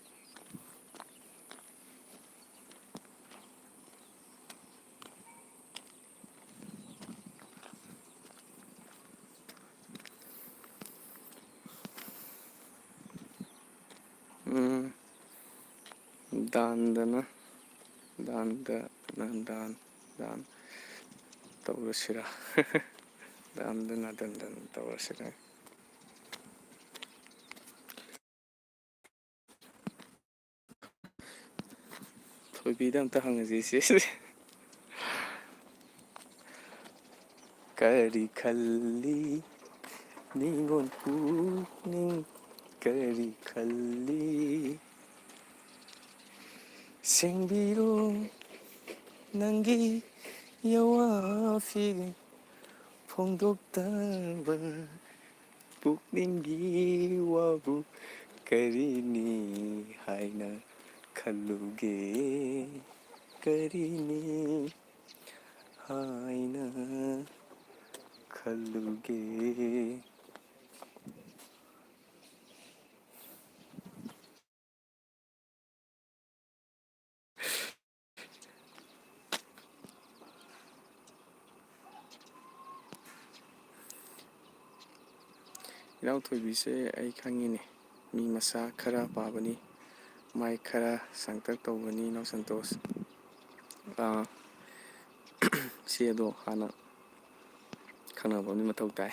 ꯗꯥꯟꯗꯅ ꯗꯥꯟ ꯇꯧꯔꯁꯤꯔꯥ ꯗꯥꯟꯗꯅ ꯗꯟꯗꯟ ꯇꯧꯔꯁꯤꯔꯥ꯫ ꯊꯣꯏꯕꯤꯗ ꯑꯝꯇ ꯍꯪꯉꯁꯤ ꯏꯆꯦ ꯀꯔꯤ ꯈꯜꯂꯤ ꯅꯤꯉꯣꯟ ꯄꯨꯛꯅꯤꯡ ꯀꯔꯤ ꯈꯜꯂꯤ, ꯁꯦꯡꯕꯤꯔꯣ ꯅꯪꯒꯤ ꯌꯋꯥꯐꯤꯒ ꯐꯣꯡꯗꯣꯛꯇꯕ ꯄꯨꯛꯅꯤꯡꯒꯤ ꯋꯥꯕꯨ ꯀꯔꯤꯅꯤ ꯍꯥꯏꯅ ꯈꯜꯂꯨꯒꯦ, ꯀꯔꯤꯅꯤ ꯍꯥꯏꯅ ꯈꯜꯂꯨꯒꯦ꯫ ꯏꯅꯥꯎꯊꯣꯏꯕꯤꯁꯦ ꯑꯩ ꯈꯪꯉꯤꯅꯦ, ꯃꯤ ꯃꯆꯥ ꯈꯔ ꯄꯥꯕꯅꯤ, ꯃꯥꯏ ꯈꯔ ꯁꯥꯡꯇꯛ ꯇꯧꯕꯅꯤ ꯏꯅꯥꯎ ꯁꯟꯇꯣꯁ꯫ ꯆꯦꯗꯣ ꯍꯥꯟꯅ ꯈꯪꯅꯕ ꯑꯃꯗꯤ ꯃꯊꯧ ꯇꯥꯏ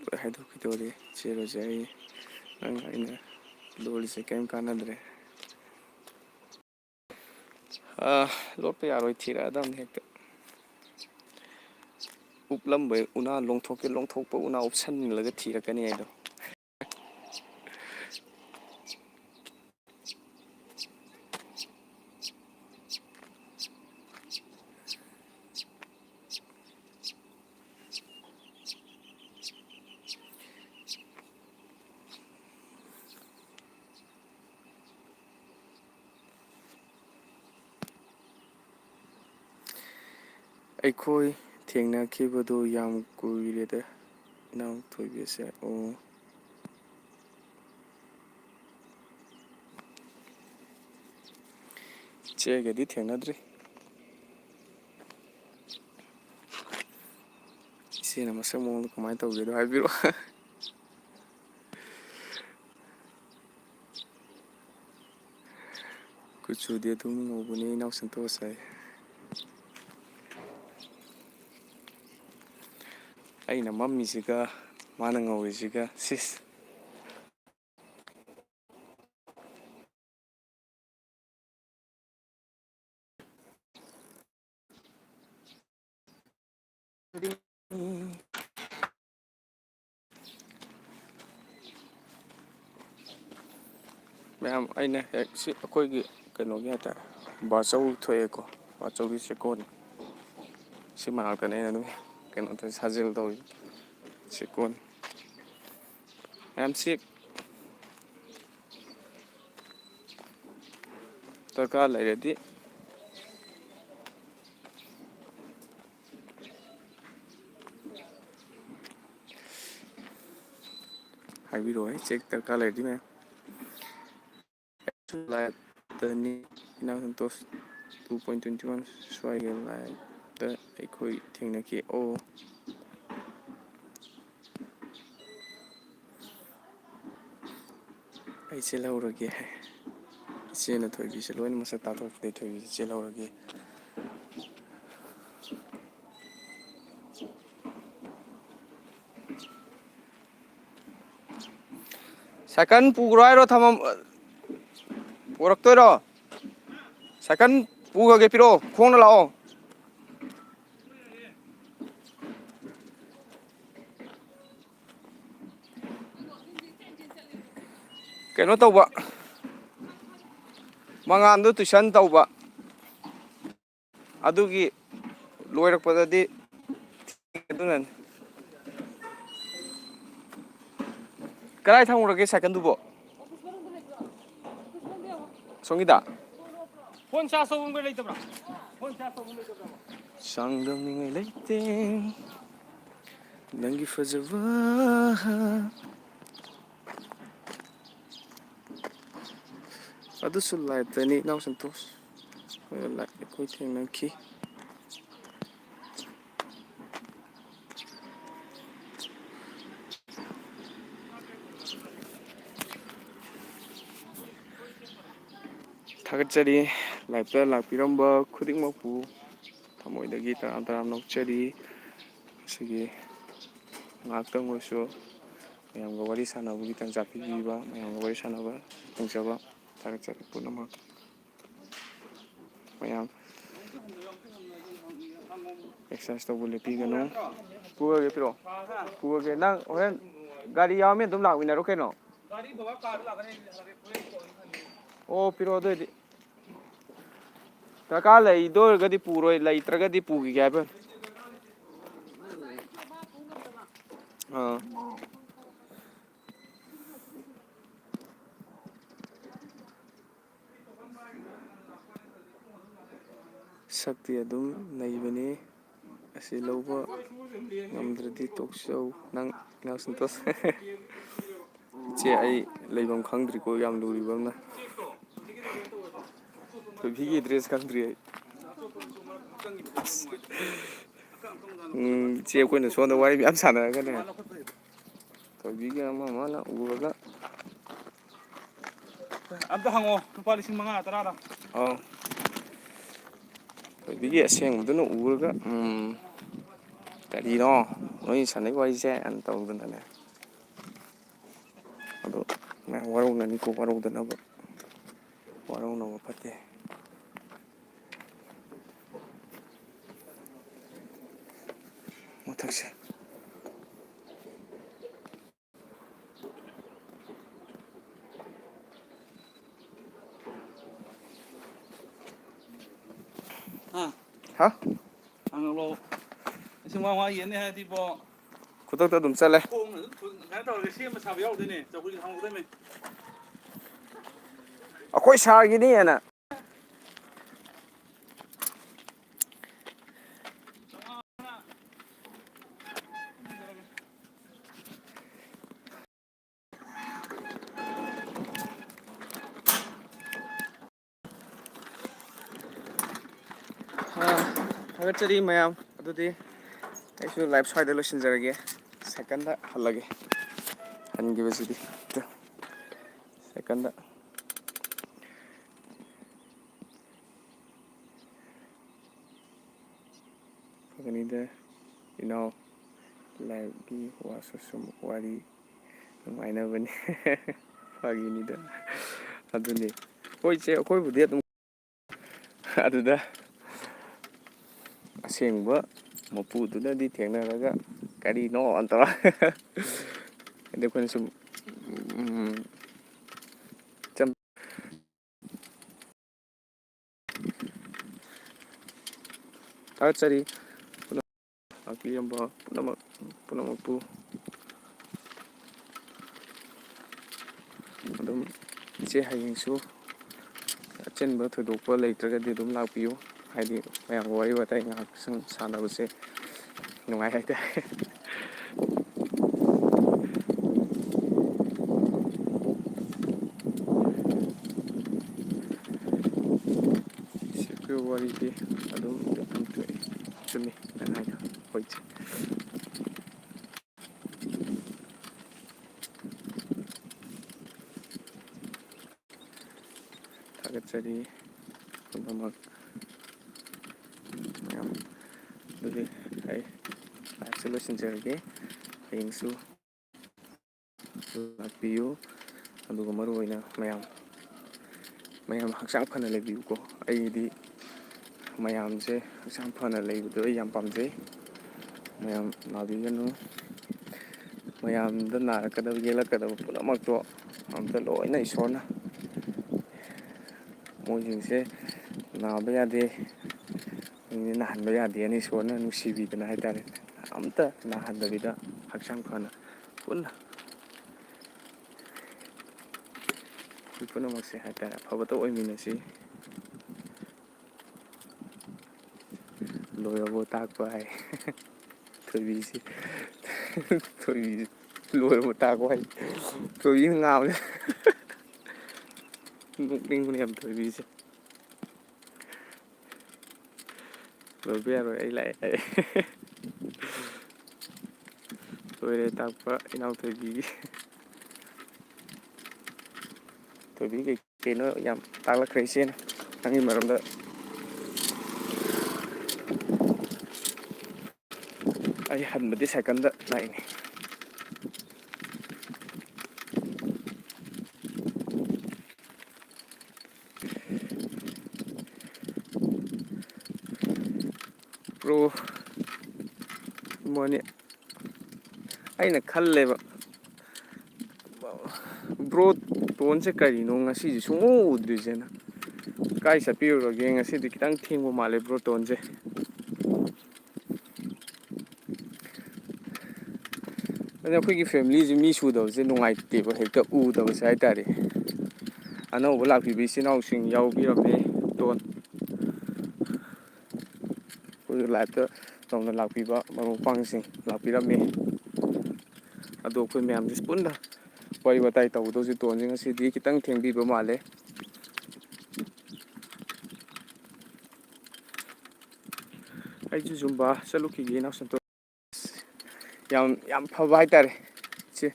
ꯂꯣꯏ ꯍꯥꯏꯗꯣꯛꯈꯤꯗꯣꯔꯦ ꯆꯦ ꯔꯣꯖꯤ, ꯅꯪ ꯑꯩꯅ ꯂꯣꯜꯂꯤꯁꯦ ꯀꯔꯤꯝ ꯀꯥꯟꯅꯗ꯭ꯔꯦ꯫ ꯂꯣꯠꯄ ꯌꯥꯔꯣꯏ, ꯊꯤꯔꯛꯑꯗꯝꯅꯤ ꯍꯦꯛꯇ ꯎꯞꯂꯝꯕ ꯎꯅꯥ ꯂꯣꯡꯊꯣꯛꯀꯦ ꯂꯣꯡꯊꯣꯛꯄ ꯎꯅꯥ ꯎꯞꯁꯜꯂꯒ ꯊꯤꯔꯛꯀꯅꯤ ꯍꯥꯏꯗꯣ꯫ ꯑꯩꯈꯣꯏ ꯊꯦꯡꯅꯈꯤꯕꯗꯣ ꯌꯥꯝ ꯀꯨꯏꯔꯦꯗ ꯏꯅꯥꯎꯊꯣꯏꯕꯤꯁꯦ꯫ ꯑꯣ, ꯏꯆꯦꯒꯗꯤ ꯊꯦꯡꯅꯗ꯭ꯔꯤ, ꯏꯆꯦꯅ ꯃꯁꯛ ꯃꯑꯣꯡꯗꯣ ꯀꯃꯥꯏꯅ ꯇꯧꯒꯦꯗꯣ ꯍꯥꯏꯕꯤꯔꯛꯑꯣ ꯀꯨꯆꯨꯗꯤ ꯑꯗꯨꯝ ꯉꯧꯕꯅꯤ ꯏꯅꯥꯎ ꯁꯟꯇꯣꯁ ꯍꯥꯏ꯫ ꯑꯩꯅ ꯃꯝꯃꯤꯁꯤꯒ ꯃꯥꯅ ꯉꯧꯔꯤꯁꯤꯒ ꯁꯤꯁ ꯃꯌꯥꯝ ꯑꯩꯅ ꯍꯦꯛ ꯁꯤ ꯑꯩꯈꯣꯏꯒꯤ ꯀꯩꯅꯣꯒꯤ ꯍꯥꯏꯇꯥꯔꯦ ꯕꯥꯆꯧ ꯊꯣꯛꯑꯦꯀꯣ ꯕꯥꯆꯧꯒꯤ ꯆꯦꯛꯀꯣꯟ ꯁꯤ ꯃꯅꯥꯛꯇꯅꯦ ꯑꯩꯅ ꯑꯗꯨꯝ ꯀꯩꯅꯣ ꯇꯧꯋꯤ ꯁꯥꯖꯦꯜ ꯇꯧꯋꯤ ꯆꯦꯛꯀꯣꯟ ꯃꯌꯥꯝ ꯁꯤ ꯗꯔꯀꯥꯔ ꯂꯩꯔꯗꯤ ꯍꯥꯏꯕꯤꯔꯛꯑꯣ ꯆꯦꯛ ꯗꯔꯀꯥꯔ ꯂꯩꯔꯗꯤ ꯃꯌꯥꯝ ꯂꯥꯏꯞꯇꯅꯤ ꯏꯅꯥꯎ ꯁꯟꯇꯣꯁ 2.21 ꯁ꯭ꯋꯥꯏꯒꯤ ꯂꯥꯏꯞꯇ ꯑꯩꯈꯣꯏ ꯊꯦꯡꯅꯈꯤ ꯑꯣ ꯑꯩ ꯆꯦꯜꯍꯧꯔꯒꯦ ꯏꯆꯦꯅ ꯊꯣꯏꯕꯤꯁꯦ ꯂꯣꯏꯅ ꯃꯁꯛ ꯇꯥꯛꯊꯣꯛꯄꯗꯩ ꯊꯣꯏꯕꯤꯁꯦ ꯆꯦꯜꯍꯧꯔꯒꯦ ꯁꯥꯏꯀꯜ ꯄꯨꯈ꯭ꯔꯣ ꯍꯥꯏꯔꯣ ꯊꯝꯃꯝ ꯄꯨꯔꯛꯇꯣꯏꯔꯣ ꯁꯥꯏꯀꯜ ꯄꯨꯈ꯭ꯔꯒꯦ ꯄꯤꯔꯛꯑꯣ ꯈꯣꯡꯅ ꯂꯥꯛꯑꯣ ꯀꯩꯅꯣ ꯇꯧꯕ ꯃꯉꯥꯟꯗꯨ ꯇꯨꯏꯁꯟ ꯇꯧꯕ ꯑꯗꯨꯒꯤ ꯂꯣꯏꯔꯛꯄꯗꯗꯤ ꯑꯗꯨꯅꯅꯤ ꯀꯗꯥꯏ ꯊꯝꯃꯨꯔꯒꯦ ꯁꯥꯏꯀꯜꯗꯨꯕꯣ ꯁꯣꯝꯒꯤꯗ ꯐꯣꯟ ꯆꯥꯔꯖ ꯇꯧꯐꯝꯒ ꯂꯩꯇꯕ꯭ꯔꯥ ꯐꯣꯟ ꯆꯥꯔꯖ ꯇꯧꯐꯝ ꯂꯩꯇꯕ꯭ꯔꯥ ꯆꯥꯡꯗꯝꯅꯤꯡꯉꯥꯏ ꯂꯩꯇꯦ ꯅꯪꯒꯤ ꯐꯖꯕ ꯑꯗꯨꯁꯨ ꯂꯥꯏꯞꯇꯅꯤ ꯏꯅꯥꯎ ꯁꯟꯇꯣꯁ ꯑꯩꯈꯣꯏ ꯊꯦꯡꯅꯈꯤ ꯊꯥꯒꯠꯆꯔꯤ ꯂꯥꯏꯞꯇ ꯂꯥꯛꯄꯤꯔꯝꯕ ꯈꯨꯗꯤꯡꯃꯛꯄꯨ ꯊꯃꯣꯏꯗꯒꯤ ꯇꯔꯥꯝ ꯇꯔꯥꯝ ꯅꯣꯛꯆꯔꯤ ꯑꯁꯤꯒꯤ ꯉꯥꯏꯍꯥꯛꯇꯪ ꯑꯣꯏꯁꯨ ꯃꯌꯥꯝꯒ ꯋꯥꯔꯤ ꯁꯥꯟꯅꯕꯒꯤ ꯇꯥꯟꯖꯥ ꯄꯤꯕꯤꯕ ꯃꯌꯥꯝꯒ ꯋꯥꯔꯤ ꯁꯥꯟꯅꯕ ꯐꯪꯖꯕ ꯊꯥꯒꯠꯆꯔꯤ ꯄꯨꯝꯅꯃꯛ ꯃꯌꯥꯝ ꯑꯦꯛꯁꯔꯁꯥꯏꯁ ꯇꯧꯕ ꯂꯦꯞꯄꯤꯒꯅꯨ ꯄꯨꯔꯒꯦ ꯄꯤꯔꯛꯑꯣ ꯄꯨꯔꯒꯦ ꯅꯪ ꯍꯣꯔꯦꯟ ꯒꯥꯔꯤ ꯌꯥꯎꯔꯝꯃꯤ ꯑꯗꯨꯝ ꯂꯥꯛꯃꯤꯟꯅꯔꯣ ꯀꯩꯅꯣ ꯑꯣ ꯄꯤꯔꯛꯑꯣ ꯑꯗꯨꯑꯣꯏꯗꯤ ꯗꯔꯀꯥꯔ ꯂꯩꯗꯣ ꯑꯣꯏꯔꯒꯗꯤ ꯄꯨꯔꯣꯏ ꯂꯩꯇ꯭ꯔꯒꯗꯤ ꯄꯨꯈꯤꯒꯦ ꯍꯥꯏꯕ ꯑꯥ ꯁꯛꯇꯤ ꯑꯗꯨꯝ ꯅꯩꯕꯅꯤ ꯑꯁꯤ ꯂꯧꯕ ꯉꯝꯗ꯭ꯔꯗꯤ ꯇꯣꯛꯆꯧ ꯅꯪ ꯏꯅꯥꯎ ꯁꯟꯇꯣꯁ ꯏꯆꯦ ꯑꯩ ꯂꯩꯐꯝ ꯈꯪꯗ꯭ꯔꯤꯀꯣ ꯌꯥꯝ ꯂꯨꯔꯤꯕ ꯑꯃꯅ ꯊꯣꯏꯕꯤꯒꯤ ꯑꯦꯗ꯭ꯔꯦꯁ ꯈꯪꯗ꯭ꯔꯤ ꯑꯩ ꯏꯆꯦ ꯑꯩꯈꯣꯏꯅ ꯁꯣꯝꯗ ꯋꯥꯔꯤ ꯃꯌꯥꯝ ꯁꯥꯟꯅꯔꯒꯅꯦ ꯊꯣꯏꯕꯤꯒ ꯑꯃ ꯑꯃꯅ ꯎꯔꯒ ꯑꯝꯇ ꯍꯪꯉꯣ ꯂꯨꯄꯥ 5,000 10,000 ꯑꯧ ꯊꯣꯏꯕꯤꯒꯤ ꯑꯁꯦꯡꯕꯗꯨꯅ ꯎꯔꯒ ꯀꯔꯤꯅꯣ ꯅꯣꯏ ꯁꯥꯟꯅꯩ ꯋꯥꯔꯤꯁꯦ ꯑꯅ ꯇꯧꯗꯅꯅꯦ ꯑꯗꯣ ꯃꯌꯥꯝ ꯋꯥꯔꯧꯅꯅꯤꯀꯣ ꯋꯥꯔꯧꯗꯅꯕ ꯋꯥꯔꯧꯅꯕ ꯐꯠꯇꯦ ꯃꯊꯛꯁꯦ ꯍꯥ ꯍꯪꯉꯛꯂꯣ 5,000 ꯌꯦꯟꯅꯤ ꯍꯥꯏꯔꯗꯤꯕꯣ ꯈꯨꯗꯛꯇ ꯑꯗꯨꯝ ꯆꯠꯂꯦ ꯈꯣꯡꯅ ꯇꯧꯔꯒ ꯁꯦꯝꯕ ꯁꯥꯕ ꯌꯥꯎꯗꯣꯏꯅꯦ ꯆꯧꯀ꯭ꯔꯤ ꯍꯪꯉꯛꯀꯗꯣꯏꯅꯦ ꯑꯩꯈꯣꯏ ꯁꯥꯔꯒꯤꯅꯦꯅ ꯊꯥꯒꯠꯆꯔꯤ ꯃꯌꯥꯝ ꯑꯗꯨꯗꯤ ꯑꯩꯁꯨ ꯂꯥꯏꯐ ꯁ꯭ꯋꯥꯏꯗ ꯂꯣꯏꯁꯤꯟꯖꯔꯒꯦ ꯁꯦꯀꯟꯗ ꯍꯜꯂꯒꯦ ꯍꯟꯈꯤꯕꯁꯤꯗꯤ ꯁꯦꯀꯟꯗ ꯐꯒꯅꯤꯗ ꯏꯅꯥꯎ ꯂꯥꯏꯐꯀꯤ ꯋꯥꯁꯨ ꯁꯨꯝ ꯋꯥꯔꯤ ꯅꯨꯡꯉꯥꯏꯅꯕꯅꯤ ꯐꯥꯒꯤꯅꯤꯗ ꯑꯗꯨꯅꯤ ꯍꯣꯏ ꯏꯆꯦ ꯑꯩꯈꯣꯏꯕꯨꯗꯤ ꯑꯗꯨꯝ ꯑꯗꯨꯗ ꯑꯁꯦꯡꯕ ꯃꯄꯨꯗꯨꯅꯗꯤ ꯊꯦꯡꯅꯔꯒ ꯀꯔꯤꯅꯣ ꯇꯧꯔ ꯑꯗꯩ ꯑꯩꯈꯣꯏꯅ ꯁꯨꯝ ꯊꯥꯒꯠꯆꯔꯤ ꯂꯥꯛꯄꯤꯔꯝꯕ ꯄꯨꯝꯅꯃꯛꯄꯨ ꯑꯗꯨꯝ ꯏꯆꯦ ꯍꯌꯦꯡꯁꯨ ꯑꯆꯤꯟꯕ ꯊꯣꯏꯗꯣꯛꯄ ꯂꯩꯇ꯭ꯔꯒꯗꯤ ꯑꯗꯨꯝ ꯂꯥꯛꯄꯤꯌꯨ ꯍꯥꯏꯗꯤ ꯃꯌꯥꯝꯒ ꯋꯥꯔꯤ ꯋꯥꯇꯥꯏ ꯉꯥꯏꯍꯥꯛ ꯁꯨꯝ ꯁꯥꯟꯅꯕꯁꯦ ꯅꯨꯡꯉꯥꯏ ꯍꯥꯏꯇꯥꯔꯦ ꯁꯤꯒꯤ ꯋꯥꯔꯤꯗꯤ ꯑꯗꯨꯝ ꯊꯣꯛꯑꯦ ꯆꯨꯝꯃꯤ ꯍꯥꯏꯅ ꯍꯣꯏ ꯊꯥꯒꯠꯆꯔꯤ ꯄꯨꯝꯅꯃꯛ ꯃꯌꯥꯝ ꯑꯗꯨꯗꯤ ꯑꯩ ꯂꯥꯏꯐꯁꯦ ꯂꯣꯏꯁꯤꯟꯖꯔꯒꯦ ꯍꯌꯦꯡꯁꯨ ꯂꯥꯛꯄꯤꯌꯨ ꯑꯗꯨꯒ ꯃꯔꯨꯑꯣꯏꯅ ꯃꯌꯥꯝ ꯍꯛꯆꯥꯡ ꯐꯅ ꯂꯩꯕꯤꯌꯨꯀꯣ ꯑꯩꯗꯤ ꯃꯌꯥꯝꯁꯦ ꯍꯛꯆꯥꯡ ꯐꯅ ꯂꯩꯕꯗꯣ ꯑꯩ ꯌꯥꯝ ꯄꯥꯝꯖꯩ ꯃꯌꯥꯝ ꯅꯥꯕꯤꯒꯅꯨ ꯃꯌꯥꯝꯗ ꯅꯥꯔꯛꯀꯗꯕ ꯌꯦꯛꯂꯛꯀꯗꯕ ꯄꯨꯝꯅꯃꯛꯇꯣ ꯑꯝꯇ ꯂꯣꯏꯅ ꯏꯁꯣꯔꯅ ꯃꯣꯏꯁꯤꯡꯁꯦ ꯅꯥꯕ ꯌꯥꯗꯦ ꯅꯥꯍꯟꯕ ꯌꯥꯗꯦꯅ ꯏꯁꯣꯔꯅ ꯅꯨꯡꯁꯤꯕꯤꯗꯅ ꯍꯥꯏꯇꯥꯔꯦ ꯑꯝꯇ ꯅꯥꯍꯟꯗꯕꯤꯗ ꯍꯛꯆꯥꯡ ꯐꯅ ꯄꯨꯟꯅ ꯑꯩꯈꯣꯏ ꯄꯨꯝꯅꯃꯛꯁꯦ ꯍꯥꯏꯇꯥꯔꯦ ꯑꯐꯕꯇ ꯑꯣꯏꯃꯤꯟꯅꯁꯤ ꯂꯣꯏꯔꯕꯣ ꯇꯥꯛꯄ ꯍꯥꯏ ꯊꯣꯏꯕꯤꯁꯤ ꯂꯣꯏꯔꯕꯣ ꯇꯥꯛꯄ ꯍꯥꯏ ꯊꯣꯏꯕꯤꯅ ꯉꯥꯡꯕꯁꯦ ꯅꯣꯛꯅꯤꯡꯕꯅꯤ ꯌꯥꯝ ꯊꯣꯏꯕꯤꯁꯦ ꯂꯣꯏꯕ ꯌꯥꯔꯣꯏ ꯑꯩ ꯂꯥꯛꯑꯦ ꯍꯥꯏ ꯂꯣꯏꯔꯦ ꯇꯥꯛꯄ ꯏꯅꯥꯎ ꯊꯣꯏꯕꯤꯒꯤ ꯊꯣꯏꯕꯤ ꯀꯩꯅꯣ ꯌꯥꯝ ꯇꯥꯛꯂꯛꯈ꯭ꯔꯦ ꯏꯆꯦꯅ ꯅꯪꯒꯤ ꯃꯔꯝꯗ ꯑꯩ ꯍꯟꯕꯗꯤ ꯁꯥꯏꯀꯜꯗ ꯂꯥꯛꯏꯅꯤ ꯕ꯭ꯔꯣ ꯃꯣꯅꯤ ꯑꯩꯅ ꯈꯜꯂꯦꯕ ꯕ꯭ꯔꯣ ꯇꯣꯟꯁꯦ ꯀꯔꯤꯅꯣ ꯉꯁꯤꯁꯦ ꯁꯨꯡꯎ ꯎꯗ꯭ꯔꯤꯁꯦꯅ ꯀꯥꯏ ꯆꯠꯄꯤꯔꯨꯔꯒꯦ ꯉꯁꯤꯗꯤ ꯈꯤꯇꯪ ꯊꯦꯡꯕ ꯃꯥꯜꯂꯦ ꯕ꯭ꯔꯣꯇꯣꯟꯁꯦ ꯑꯗꯨꯅ ꯑꯩꯈꯣꯏꯒꯤ ꯐꯦꯃꯤꯂꯤꯁꯦ ꯃꯤ ꯁꯨꯗꯕꯁꯦ ꯅꯨꯡꯉꯥꯏꯇꯦꯕ ꯍꯦꯛꯇ ꯎꯗꯕꯁꯦ ꯍꯥꯏꯇꯥꯔꯦ ꯑꯅꯧꯕ ꯂꯥꯛꯄꯤꯕ ꯏꯆꯤꯜ ꯏꯅꯥꯎꯁꯤꯡ ꯌꯥꯎꯕꯤꯔꯝꯃꯦ ꯇꯣꯟ ꯑꯩꯈꯣꯏꯒꯤ ꯂꯥꯏꯐꯇ ꯅꯧꯅ ꯂꯥꯛꯄꯤꯕ ꯃꯔꯨꯞ ꯃꯄꯥꯡꯁꯤꯡ ꯂꯥꯛꯄꯤꯔꯝꯃꯤ ꯑꯗꯣ ꯑꯩꯈꯣꯏ ꯃꯌꯥꯝꯁꯦ ꯄꯨꯟꯅ ꯋꯥꯔꯤ ꯋꯥꯇꯥꯏ ꯇꯧꯒꯗꯧꯁꯤ ꯇꯣꯟꯁꯦ ꯉꯁꯤꯗꯤ ꯈꯤꯇꯪ ꯊꯦꯡꯕꯤꯕ ꯃꯥꯜꯂꯦ ꯑꯩꯁꯨ ꯖꯨꯝꯕꯥ ꯆꯠꯂꯨꯈꯤꯒꯦ ꯏꯅꯥꯎꯁꯟꯇꯣ ꯌꯥꯝ ꯐꯕ ꯍꯥꯏꯇꯥꯔꯦ ꯏꯆꯦ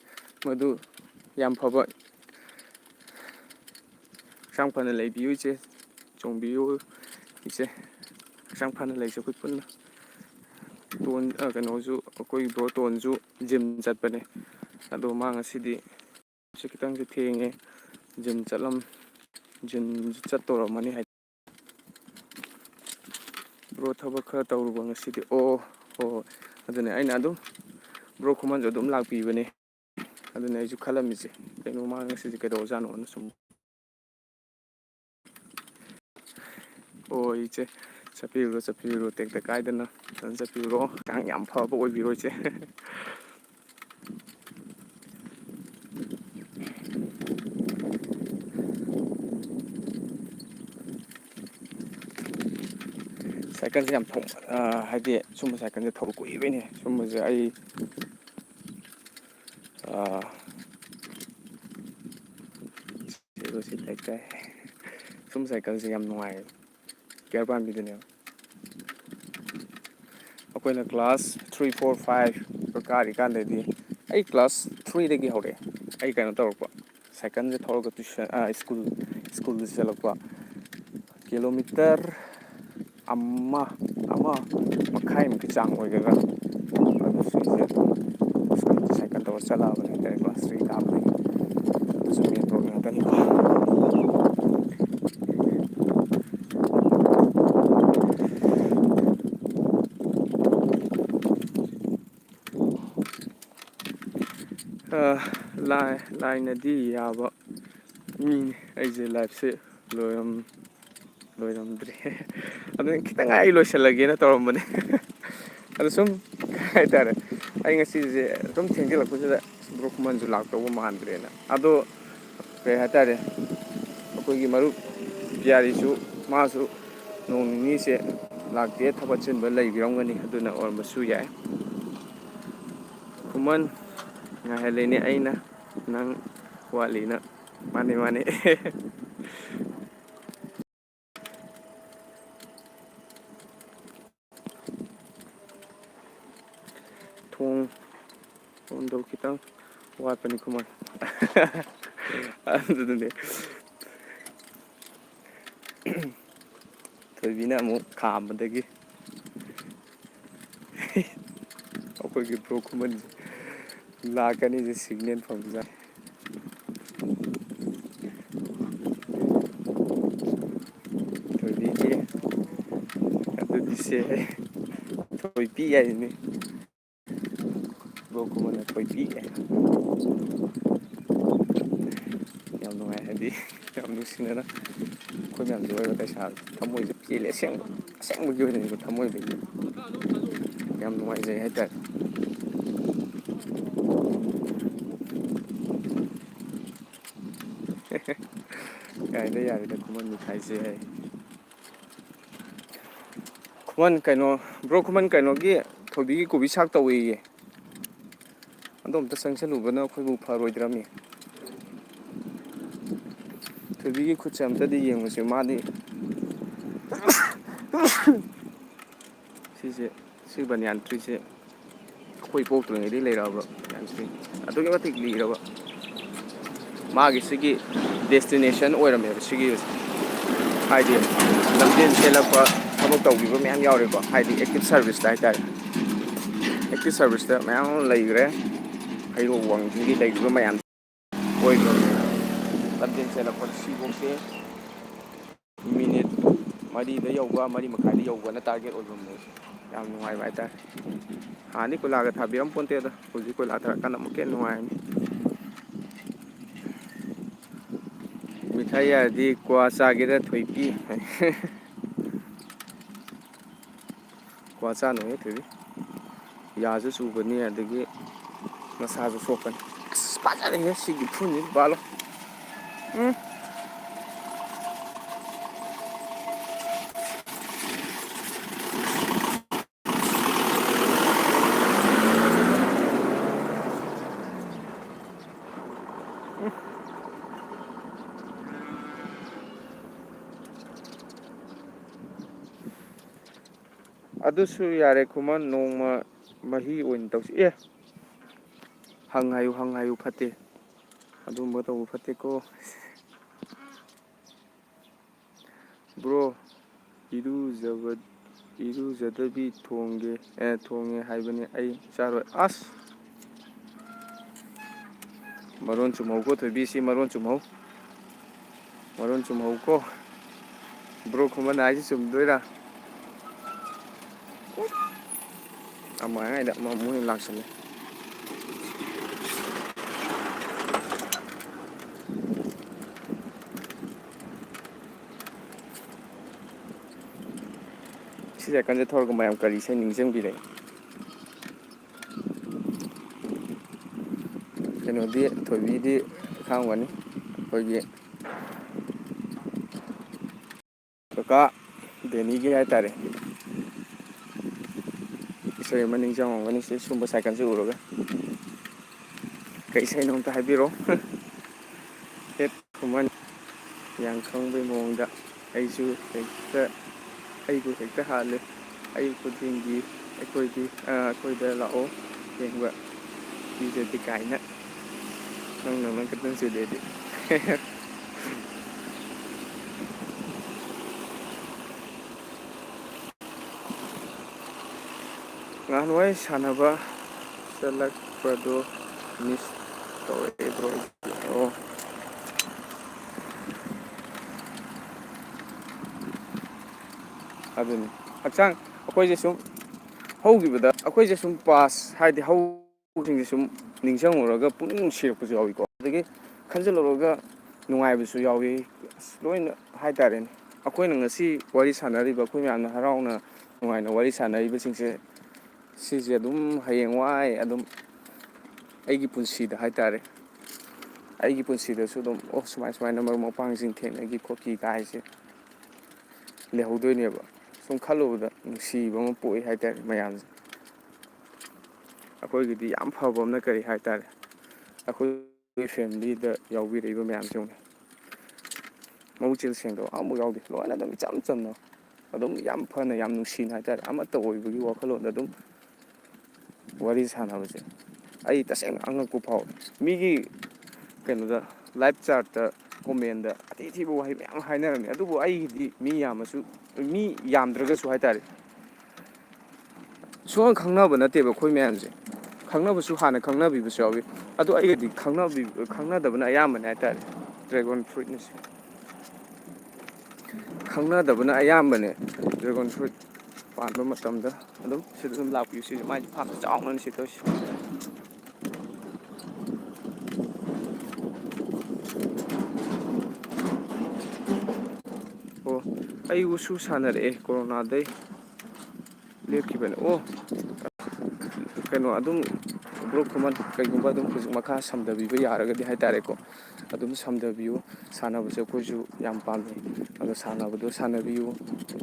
ꯃꯗꯨ ꯌꯥꯝ ꯐꯕ ꯍꯛꯆꯥꯡ ꯐꯅ ꯂꯩꯕꯤꯌꯨ ꯏꯆꯦ ꯆꯣꯡꯕꯤꯌꯨ ꯏꯆꯦ ꯍꯛꯆꯥꯡ ꯐꯅ ꯂꯩꯁꯦ ꯑꯩꯈꯣꯏ ꯄꯨꯟꯅ ꯇꯣꯟ ꯀꯩꯅꯣꯁꯨ ꯑꯩꯈꯣꯏ ꯕ꯭ꯔꯣ ꯇꯣꯟꯁꯨ ꯖꯤꯝ ꯆꯠꯄꯅꯦ ꯑꯗꯣ ꯃꯥ ꯉꯁꯤꯗꯤ ꯈꯤꯇꯪꯁꯨ ꯊꯦꯡꯉꯦ ꯖꯤꯝ ꯆꯠꯇꯧꯔꯝꯃꯅꯤ ꯍꯥꯏ ꯕ꯭ꯔꯣ ꯊꯕꯛ ꯈꯔ ꯇꯧꯔꯨꯕ ꯉꯁꯤꯗꯤ ꯍꯣꯏ ꯍꯣꯏ ꯑꯗꯨꯅꯦ ꯑꯩꯅ ꯑꯗꯨꯝ ꯕ꯭ꯔꯣ ꯈꯨꯃꯟꯁꯨ ꯑꯗꯨꯝ ꯂꯥꯛꯄꯤꯕꯅꯦ ꯑꯗꯨꯅ ꯑꯩꯁꯨ ꯈꯜꯂꯝꯃꯤꯁꯦ ꯀꯩꯅꯣ ꯃꯥ ꯉꯁꯤꯁꯦ ꯀꯩꯗꯧꯔꯖꯥꯠꯅꯣꯅ ꯁꯨꯝ ꯍꯣꯏ ꯏꯆꯦ ꯆꯠꯄꯤꯔꯨꯔꯣ ꯇꯦꯛꯇ ꯀꯥꯏꯗꯅ ꯐꯖꯅ ꯆꯠꯄꯤꯔꯨꯔꯣ ꯍꯛꯆꯥꯡ ꯌꯥꯝ ꯐꯕ ꯑꯣꯏꯕꯤꯔꯣ ꯏꯆꯦ ꯁꯥꯏꯀꯜꯁꯦ ꯌꯥꯝ ꯍꯥꯏꯗꯤ ꯁꯨꯝꯕ ꯁꯥꯏꯀꯜꯁꯦ ꯊꯧꯕ ꯀꯨꯏꯕꯩꯅꯦ ꯁꯨꯝꯕꯁꯦ ꯑꯩ ꯁꯨꯝ ꯁꯥꯏꯀꯜꯁꯦ ꯌꯥꯝ ꯅꯨꯡꯉꯥꯏꯌꯦ ꯒꯤꯌꯔ ꯄꯥꯟꯕꯤꯗꯨꯅꯦꯕ ꯑꯩꯈꯣꯏꯅ ꯀ꯭ꯂꯥꯁ 3, 4, 5 ꯀꯥꯔꯤꯀꯥꯟꯗꯗꯤ ꯑꯩ ꯀ꯭ꯂꯥꯁ 3ꯗꯒꯤ ꯍꯧꯔꯛꯑꯦ ꯑꯩ ꯀꯩꯅꯣ ꯇꯧꯔꯛꯄ ꯁꯥꯏꯀꯜꯁꯦ ꯊꯧꯔꯒ ꯁ꯭ꯀꯨꯜꯗ ꯆꯠꯂꯛꯄ ꯀꯤꯂꯣꯃꯤꯇꯔ ꯑꯃ ꯃꯈꯥꯏꯃꯨꯛꯀꯤ ꯆꯥꯡ ꯑꯣꯏꯒꯗ꯭ꯔꯥ ꯑꯗꯨ ꯁ꯭ꯀꯨꯜꯗ ꯁꯥꯏꯀꯜ ꯇꯧꯔ ꯆꯠꯂꯛꯑꯕꯅꯦ ꯍꯥꯏꯇꯥꯔꯦ ꯀ꯭ꯂꯥꯁ 3 ꯀꯥꯕꯗꯒꯤ ꯑꯗꯨꯁꯨ ꯃꯦꯟ ꯔꯣꯗ ꯉꯥꯛꯇꯅꯤꯀꯣ ꯂꯥꯏꯅꯗꯤ ꯌꯥꯕ ꯃꯤꯅꯤ ꯑꯩꯁꯦ ꯂꯥꯏꯐꯁꯦ ꯂꯣꯏꯔꯝ ꯂꯣꯏꯔꯝꯗ꯭ꯔꯤ ꯑꯗꯨꯅ ꯈꯤꯇꯪ ꯑꯩ ꯂꯣꯏꯁꯤꯜꯂꯒꯦꯅ ꯇꯧꯔꯝꯕꯅꯦ ꯑꯗꯣ ꯁꯨꯝ ꯀꯩ ꯍꯥꯏꯇꯥꯔꯦ ꯑꯩ ꯉꯁꯤꯁꯦ ꯑꯗꯨꯝ ꯊꯦꯡꯖꯤꯜꯂꯛꯄꯁꯤꯗ ꯕ꯭ꯔꯣ ꯈꯨꯃꯟꯁꯨ ꯂꯥꯛꯇꯧꯕ ꯃꯥꯟꯗ꯭ꯔꯦꯅ ꯑꯗꯣ ꯀꯩ ꯍꯥꯏꯇꯥꯔꯦ ꯑꯩꯈꯣꯏꯒꯤ ꯃꯔꯨꯞ ꯄꯤꯌꯥꯔꯤꯁꯨ ꯃꯥꯁꯨ ꯅꯣꯡ ꯅꯤꯅꯤꯁꯦ ꯂꯥꯛꯇꯦ ꯊꯕꯛ ꯆꯤꯟꯕ ꯂꯩꯕꯤꯔꯝꯒꯅꯤ ꯑꯗꯨꯅ ꯑꯣꯏꯔꯝꯕꯁꯨ ꯌꯥꯏ ꯈꯨꯃꯟ ꯉꯥꯏꯍꯜꯂꯤꯅꯦ ꯑꯩꯅ ꯅꯪ ꯋꯥꯠꯂꯤꯅ ꯃꯥꯅꯤ ꯃꯥꯅꯤ ꯊꯣꯡꯗꯣ ꯈꯤꯇꯪ ꯋꯥꯠꯄꯅꯤ ꯈꯨꯃꯟ ꯑꯗꯨꯗꯨꯅꯦ ꯊꯣꯏꯕꯤꯅ ꯑꯃꯨꯛ ꯈꯥꯝꯕꯗꯒꯤ ꯑꯩꯈꯣꯏꯒꯤ ꯕ꯭ꯔꯣ ꯈꯨꯃꯟꯁꯦ ꯂꯥꯛꯀꯅꯤꯁꯦ ꯁꯤꯒꯅꯦꯜ ꯐꯪꯕꯖꯥꯠꯅꯤ ꯊꯣꯏꯕꯤꯒꯤ ꯑꯗꯨꯗꯤꯁꯦ ꯊꯣꯏꯕꯤ ꯍꯥꯏꯁꯤꯅꯤ ꯕ꯭ꯔꯣ ꯈꯨꯃꯟꯅ ꯊꯣꯏꯕꯤ ꯌꯥꯝ ꯅꯨꯡꯉꯥꯏ ꯍꯥꯏꯗꯤ ꯌꯥꯝ ꯅꯨꯡꯁꯤꯅꯅ ꯑꯩꯈꯣꯏ ꯃꯌꯥꯝꯁꯨ ꯑꯣꯏꯕ ꯀꯩꯁꯥ ꯊꯃꯣꯏꯁꯦ ꯄꯦꯜꯂꯦ ꯑꯁꯦꯡꯕꯒꯤ ꯑꯣꯏꯅꯅꯤꯀꯣ ꯊꯃꯣꯏꯗꯒꯤ ꯌꯥꯝ ꯅꯨꯡꯉꯥꯏꯖꯩ ꯍꯥꯏꯇꯥꯔꯦ ꯌꯥꯏꯗ ꯌꯥꯔꯦꯗ ꯈꯨꯃꯟ ꯃꯤꯊꯥꯏꯁꯦ ꯍꯥꯏ ꯈꯨꯃꯟ ꯀꯩꯅꯣ ꯕ꯭ꯔꯣ ꯈꯨꯃꯟ ꯀꯩꯅꯣꯒꯤ ꯊꯣꯏꯕꯤꯒꯤ ꯀꯣꯕꯤ ꯁꯥꯛ ꯇꯧꯏꯌꯦ ꯑꯗꯣ ꯑꯝꯇ ꯆꯪꯁꯜꯂꯨꯕꯅ ꯑꯩꯈꯣꯏꯕꯨ ꯐꯔꯣꯏꯗ꯭ꯔꯃꯤ ꯊꯣꯏꯕꯤꯒꯤ ꯈꯨꯠꯁꯦ ꯑꯝꯇꯗꯤ ꯌꯦꯡꯉꯨꯁꯦ ꯃꯥꯗꯤ ꯁꯤ ꯕꯅꯤꯌꯥꯟ ꯇ꯭ꯔꯤꯁꯦ ꯑꯩꯈꯣꯏ ꯄꯣꯛꯇ꯭ꯔꯤꯉꯩꯗꯒꯤ ꯂꯩꯔꯛꯑꯕ ꯕꯅꯤꯌꯥꯟ ꯇ꯭ꯔꯤ ꯑꯗꯨꯛꯀꯤ ꯃꯇꯤꯛ ꯂꯤꯔꯕ ꯃꯥꯒꯤ ꯁꯤꯒꯤ ꯗꯦꯁꯇꯤꯅꯦꯁꯟ ꯑꯣꯏꯔꯝꯃꯦꯕ ꯁꯤꯒꯤ ꯍꯥꯏꯗꯤ ꯂꯝꯖꯦꯟ ꯆꯦꯜꯂꯛꯄ ꯊꯕꯛ ꯇꯧꯈꯤꯕ ꯃꯌꯥꯝ ꯌꯥꯎꯔꯦꯀꯣ ꯍꯥꯏꯗꯤ ꯑꯦꯛꯇꯤꯚ ꯁꯥꯔꯚꯤꯁꯇ ꯍꯥꯏꯇꯥꯔꯦ ꯑꯦꯛꯇꯤꯚ ꯁꯥꯔꯚꯤꯁꯇ ꯃꯌꯥꯝ ꯑꯃ ꯂꯩꯈ꯭ꯔꯦ ꯍꯩꯔꯣꯛ ꯋꯥꯡꯖꯤꯡꯒꯤ ꯂꯩꯔꯤꯕ ꯃꯌꯥꯝ ꯑꯣꯏꯈ꯭ꯔꯕꯅꯤ ꯂꯝꯖꯦꯟ ꯆꯦꯜꯂꯛꯄꯗ ꯁꯤꯐꯧꯁꯦ ꯃꯤꯅꯤꯠ 4ꯗ ꯌꯧꯕ 4:30ꯗ ꯌꯧꯕꯅ ꯇꯥꯔꯒꯦꯠ ꯑꯣꯏꯕꯅꯦ ꯌꯥꯝ ꯅꯨꯡꯉꯥꯏꯕ ꯍꯥꯏꯇꯥꯔꯦ ꯍꯥꯟꯅꯗꯤ ꯀꯣꯏꯂꯥꯒ ꯊꯥꯕꯤꯔꯝ ꯄꯣꯟꯇꯦꯗ ꯍꯧꯖꯤꯛ ꯀꯣꯏꯂꯥ ꯊꯥꯔꯀꯥꯟꯗ ꯑꯃꯨꯛꯀ ꯍꯦꯟꯅ ꯅꯨꯡꯉꯥꯏꯔꯅꯤ ꯃꯤꯊꯥꯏ ꯌꯥꯔꯗꯤ ꯀ꯭ꯋꯥ ꯆꯥꯒꯦꯗ ꯊꯣꯏꯕꯤ ꯀ꯭ꯋꯥ ꯆꯥꯅꯨꯍꯦ ꯊꯣꯏꯕꯤ ꯌꯥꯁꯨ ꯆꯨꯕꯅꯤ ꯑꯗꯒꯤ ꯃꯁꯥꯁꯨ ꯁꯣꯛꯀꯅꯤ ꯑꯁ ꯐꯖꯔꯦꯍꯦ ꯁꯤꯒꯤ ꯐꯨꯟꯁꯤ ꯕꯥꯜꯂꯣ ꯑꯗꯨꯁꯨ ꯌꯥꯔꯦ ꯈꯨꯃꯟ ꯅꯣꯡꯃ ꯃꯍꯤ ꯑꯣꯏꯅ ꯇꯧꯁꯤ ꯍꯪ ꯍꯥꯏꯌꯨ ꯐꯠꯇꯦ ꯑꯗꯨꯝꯕ ꯇꯧꯕ ꯐꯠꯇꯦꯀꯣ ꯕ꯭ꯔꯣ ꯏꯔꯨꯖꯗꯕꯤ ꯊꯣꯡꯉꯦ ꯍꯥꯏꯕꯅꯤ ꯑꯩ ꯆꯥꯔꯣꯏ ꯑꯁ ꯃꯔꯣꯟ ꯆꯨꯝꯍꯧꯀꯣ ꯊꯣꯏꯕꯤꯁꯤ ꯃꯔꯣꯟ ꯆꯨꯝꯍꯧꯀꯣ ꯕ꯭ꯔꯣ ꯈꯨꯃꯟ ꯍꯥꯏꯁꯤ ꯆꯨꯝꯗꯣꯏꯔꯥ ꯑꯃ ꯍꯥꯏꯉꯩꯗ ꯑꯃꯃꯨꯛ ꯍꯦꯟꯅ ꯂꯥꯛꯁꯜꯂꯦ ꯁꯤ ꯁꯥꯏꯀꯜꯁꯦ ꯊꯧꯔꯒ ꯃꯌꯥꯝ ꯀꯔꯤ ꯏꯁꯩ ꯅꯤꯡꯁꯤꯡꯕꯤꯔꯛꯏ ꯀꯩꯅꯣꯗꯤ ꯊꯣꯏꯕꯤꯗꯤ ꯈꯪꯉꯝꯒꯅꯤ ꯑꯩꯈꯣꯏꯒꯤ ꯀꯀꯥ ꯗꯦꯅꯤꯒꯤ ꯍꯥꯏꯇꯥꯔꯦ ꯏꯁꯩ ꯑꯃ ꯅꯤꯡꯁꯤꯡꯉꯝꯒꯅꯤ ꯁꯨꯝꯕ ꯁꯥꯏꯀꯜꯁꯦ ꯎꯔꯒ ꯀꯩ ꯏꯁꯩꯅꯣ ꯑꯝꯇ ꯍꯥꯏꯕꯤꯔꯛꯑꯣ ꯍꯦꯠ ꯈꯨꯃꯟ ꯌꯥꯝ ꯈꯪꯕꯩ ꯃꯑꯣꯡꯗ ꯑꯩꯕꯨ ꯍꯦꯛꯇ ꯍꯥꯜꯂꯦ ꯑꯌꯨꯛ ꯈꯨꯗꯤꯡꯒꯤ ꯑꯩꯈꯣꯏꯗ ꯂꯥꯛꯑꯣ ꯌꯦꯡꯕ ꯄꯤꯖꯗꯦ ꯀꯥꯏꯅ ꯅꯪ ꯈꯛꯇꯪ ꯆꯨꯗꯦꯗꯤ ꯅꯍꯥꯟꯋꯥꯏ ꯁꯥꯟꯅꯕ ꯆꯠꯂꯛꯄꯗꯣ ꯃꯤꯁ ꯇꯧꯔꯛꯑꯦ ꯕ꯭ꯔꯣ ꯑꯣ ꯑꯗꯨꯅꯤ ꯍꯛꯆꯥꯡ ꯑꯩꯈꯣꯏꯁꯦ ꯁꯨꯝ ꯍꯧꯈꯤꯕꯗ ꯑꯩꯈꯣꯏꯁꯦ ꯁꯨꯝ ꯄꯥꯁ ꯍꯥꯏꯗꯤ ꯍꯧꯁꯤꯡꯁꯦ ꯁꯨꯝ ꯅꯤꯡꯁꯤꯡꯉꯨꯔꯒ ꯄꯨꯛꯅꯤꯡ ꯅꯨꯡꯁꯤꯔꯛꯄꯁꯨ ꯌꯥꯎꯏꯀꯣ ꯑꯗꯒꯤ ꯈꯟꯖꯤꯜꯂꯨꯔꯒ ꯅꯨꯡꯉꯥꯏꯕꯁꯨ ꯌꯥꯎꯏ ꯑꯁ ꯂꯣꯏꯅ ꯍꯥꯏꯇꯥꯔꯦꯅꯦ ꯑꯩꯈꯣꯏꯅ ꯉꯁꯤ ꯋꯥꯔꯤ ꯁꯥꯟꯅꯔꯤꯕ ꯑꯩꯈꯣꯏ ꯃꯌꯥꯝꯅ ꯍꯔꯥꯎꯅ ꯅꯨꯡꯉꯥꯏꯅ ꯋꯥꯔꯤ ꯁꯥꯟꯅꯔꯤꯕꯁꯤꯡꯁꯦ ꯁꯤꯁꯦ ꯑꯗꯨꯝ ꯍꯌꯦꯡ ꯋꯥꯏ ꯑꯗꯨꯝ ꯑꯩꯒꯤ ꯄꯨꯟꯁꯤꯗ ꯍꯥꯏꯇꯥꯔꯦ ꯑꯩꯒꯤ ꯄꯨꯟꯁꯤꯗꯁꯨ ꯑꯗꯨꯝ ꯁꯨꯃꯥꯏ ꯁꯨꯃꯥꯏꯅ ꯃꯔꯨꯞ ꯃꯄꯥꯡꯁꯤꯡ ꯊꯦꯡꯅꯈꯤ ꯈꯣꯠꯈꯤ ꯀꯥꯏꯁꯦ ꯂꯩꯍꯧꯗꯣꯏꯅꯦꯕ ꯁꯨꯝ ꯈꯜꯂꯨꯕꯗ ꯅꯨꯡꯁꯤꯕ ꯑꯃ ꯄꯣꯛꯏ ꯍꯥꯏꯇꯥꯔꯦ ꯃꯌꯥꯝꯁꯦ ꯑꯩꯈꯣꯏꯒꯤꯗꯤ ꯌꯥꯝ ꯐꯕ ꯑꯃꯅ ꯀꯔꯤ ꯍꯥꯏꯇꯥꯔꯦ ꯑꯩꯈꯣꯏ ꯐꯦꯃꯤꯂꯤꯗ ꯌꯥꯎꯕꯤꯔꯛꯏꯕ ꯃꯌꯥꯝꯁꯤꯡꯅꯤ ꯃꯕꯨꯛꯆꯦꯜ ꯁꯦꯡꯗꯕ ꯑꯃꯐꯥꯎ ꯌꯥꯎꯗꯦ ꯂꯣꯏꯅ ꯑꯗꯨꯝ ꯏꯆꯝ ꯆꯝꯅ ꯑꯗꯨꯝ ꯌꯥꯝ ꯐꯅ ꯌꯥꯝ ꯅꯨꯡꯁꯤꯅ ꯍꯥꯏꯇꯥꯔꯦ ꯑꯃꯠꯇ ꯑꯣꯏꯕꯒꯤ ꯋꯥꯈꯜꯂꯣꯟꯗ ꯑꯗꯨꯝ ꯋꯥꯔꯤ ꯁꯥꯟꯅꯕꯁꯦ ꯑꯩ ꯇꯁꯦꯡꯅ ꯑꯉꯛꯄ ꯐꯥꯎꯋꯦ ꯃꯤꯒꯤ ꯀꯩꯅꯣꯗ ꯂꯥꯏꯐ ꯆꯥꯔꯠꯇ ꯀꯣꯃꯦꯟꯗ ꯑꯊꯤ ꯑꯊꯤꯕ ꯋꯥꯍꯩ ꯃꯌꯥꯝ ꯍꯥꯏꯅꯔꯝꯃꯤ ꯑꯗꯨꯕꯨ ꯑꯩꯒꯤꯗꯤ ꯃꯤ ꯌꯥꯝꯃꯁꯨ ꯃꯤ ꯌꯥꯝꯗ꯭ꯔꯒꯁꯨ ꯍꯥꯏꯇꯥꯔꯦ ꯁꯨꯡꯈꯪ ꯈꯪꯅꯕ ꯅꯠꯇꯦꯕ ꯑꯩꯈꯣꯏ ꯃꯌꯥꯝꯁꯦ ꯈꯪꯅꯕꯁꯨ ꯍꯥꯟꯅ ꯈꯪꯅꯕꯤꯕꯁꯨ ꯌꯥꯎꯏ ꯑꯗꯣ ꯑꯩꯒꯗꯤ ꯈꯪꯅꯗꯕꯅ ꯑꯌꯥꯝꯕꯅꯦ ꯍꯥꯏꯇꯥꯔꯦ ꯗ꯭ꯔꯦꯒꯣꯟ ꯐ꯭ꯔꯨꯏꯠꯅꯁꯦ ꯈꯪꯅꯗꯕꯅ ꯑꯌꯥꯝꯕꯅꯦ ꯗ꯭ꯔꯦꯒꯣꯟ ꯐ꯭ꯔꯨꯏꯠ ꯄꯥꯟꯕ ꯃꯇꯝꯗ ꯑꯗꯨꯝ ꯁꯤꯗ ꯑꯗꯨꯝ ꯂꯥꯛꯄꯤꯌꯨ ꯁꯤꯁꯦ ꯃꯥꯏꯁꯦ ꯐꯥꯝꯗ ꯆꯥꯎꯅꯅꯤ ꯁꯤꯠꯇꯣꯏꯁꯦ ꯑꯣ ꯑꯩ ꯋꯨꯁꯨ ꯁꯥꯟꯅꯔꯛꯑꯦ ꯀꯣꯔꯣꯅꯥꯗꯩ ꯂꯦꯞꯈꯤꯕꯅꯦ ꯑꯣ ꯀꯩꯅꯣ ꯑꯗꯨꯝ ꯒ꯭ꯔꯨꯞ ꯈꯨꯃꯟ ꯀꯩꯒꯨꯝꯕ ꯑꯗꯨꯝ ꯍꯧꯖꯤꯛ ꯃꯈꯥ ꯁꯝꯊꯕꯤꯕ ꯌꯥꯔꯒꯗꯤ ꯍꯥꯏꯇꯥꯔꯦꯀꯣ ꯑꯗꯨꯝ ꯁꯝꯊꯕꯤꯌꯨ ꯁꯥꯟꯅꯕꯁꯦ ꯑꯩꯈꯣꯏꯁꯨ ꯌꯥꯝ ꯄꯥꯝꯃꯦ ꯑꯗꯣ ꯁꯥꯟꯅꯕꯗꯣ ꯁꯥꯟꯅꯕꯤꯌꯨ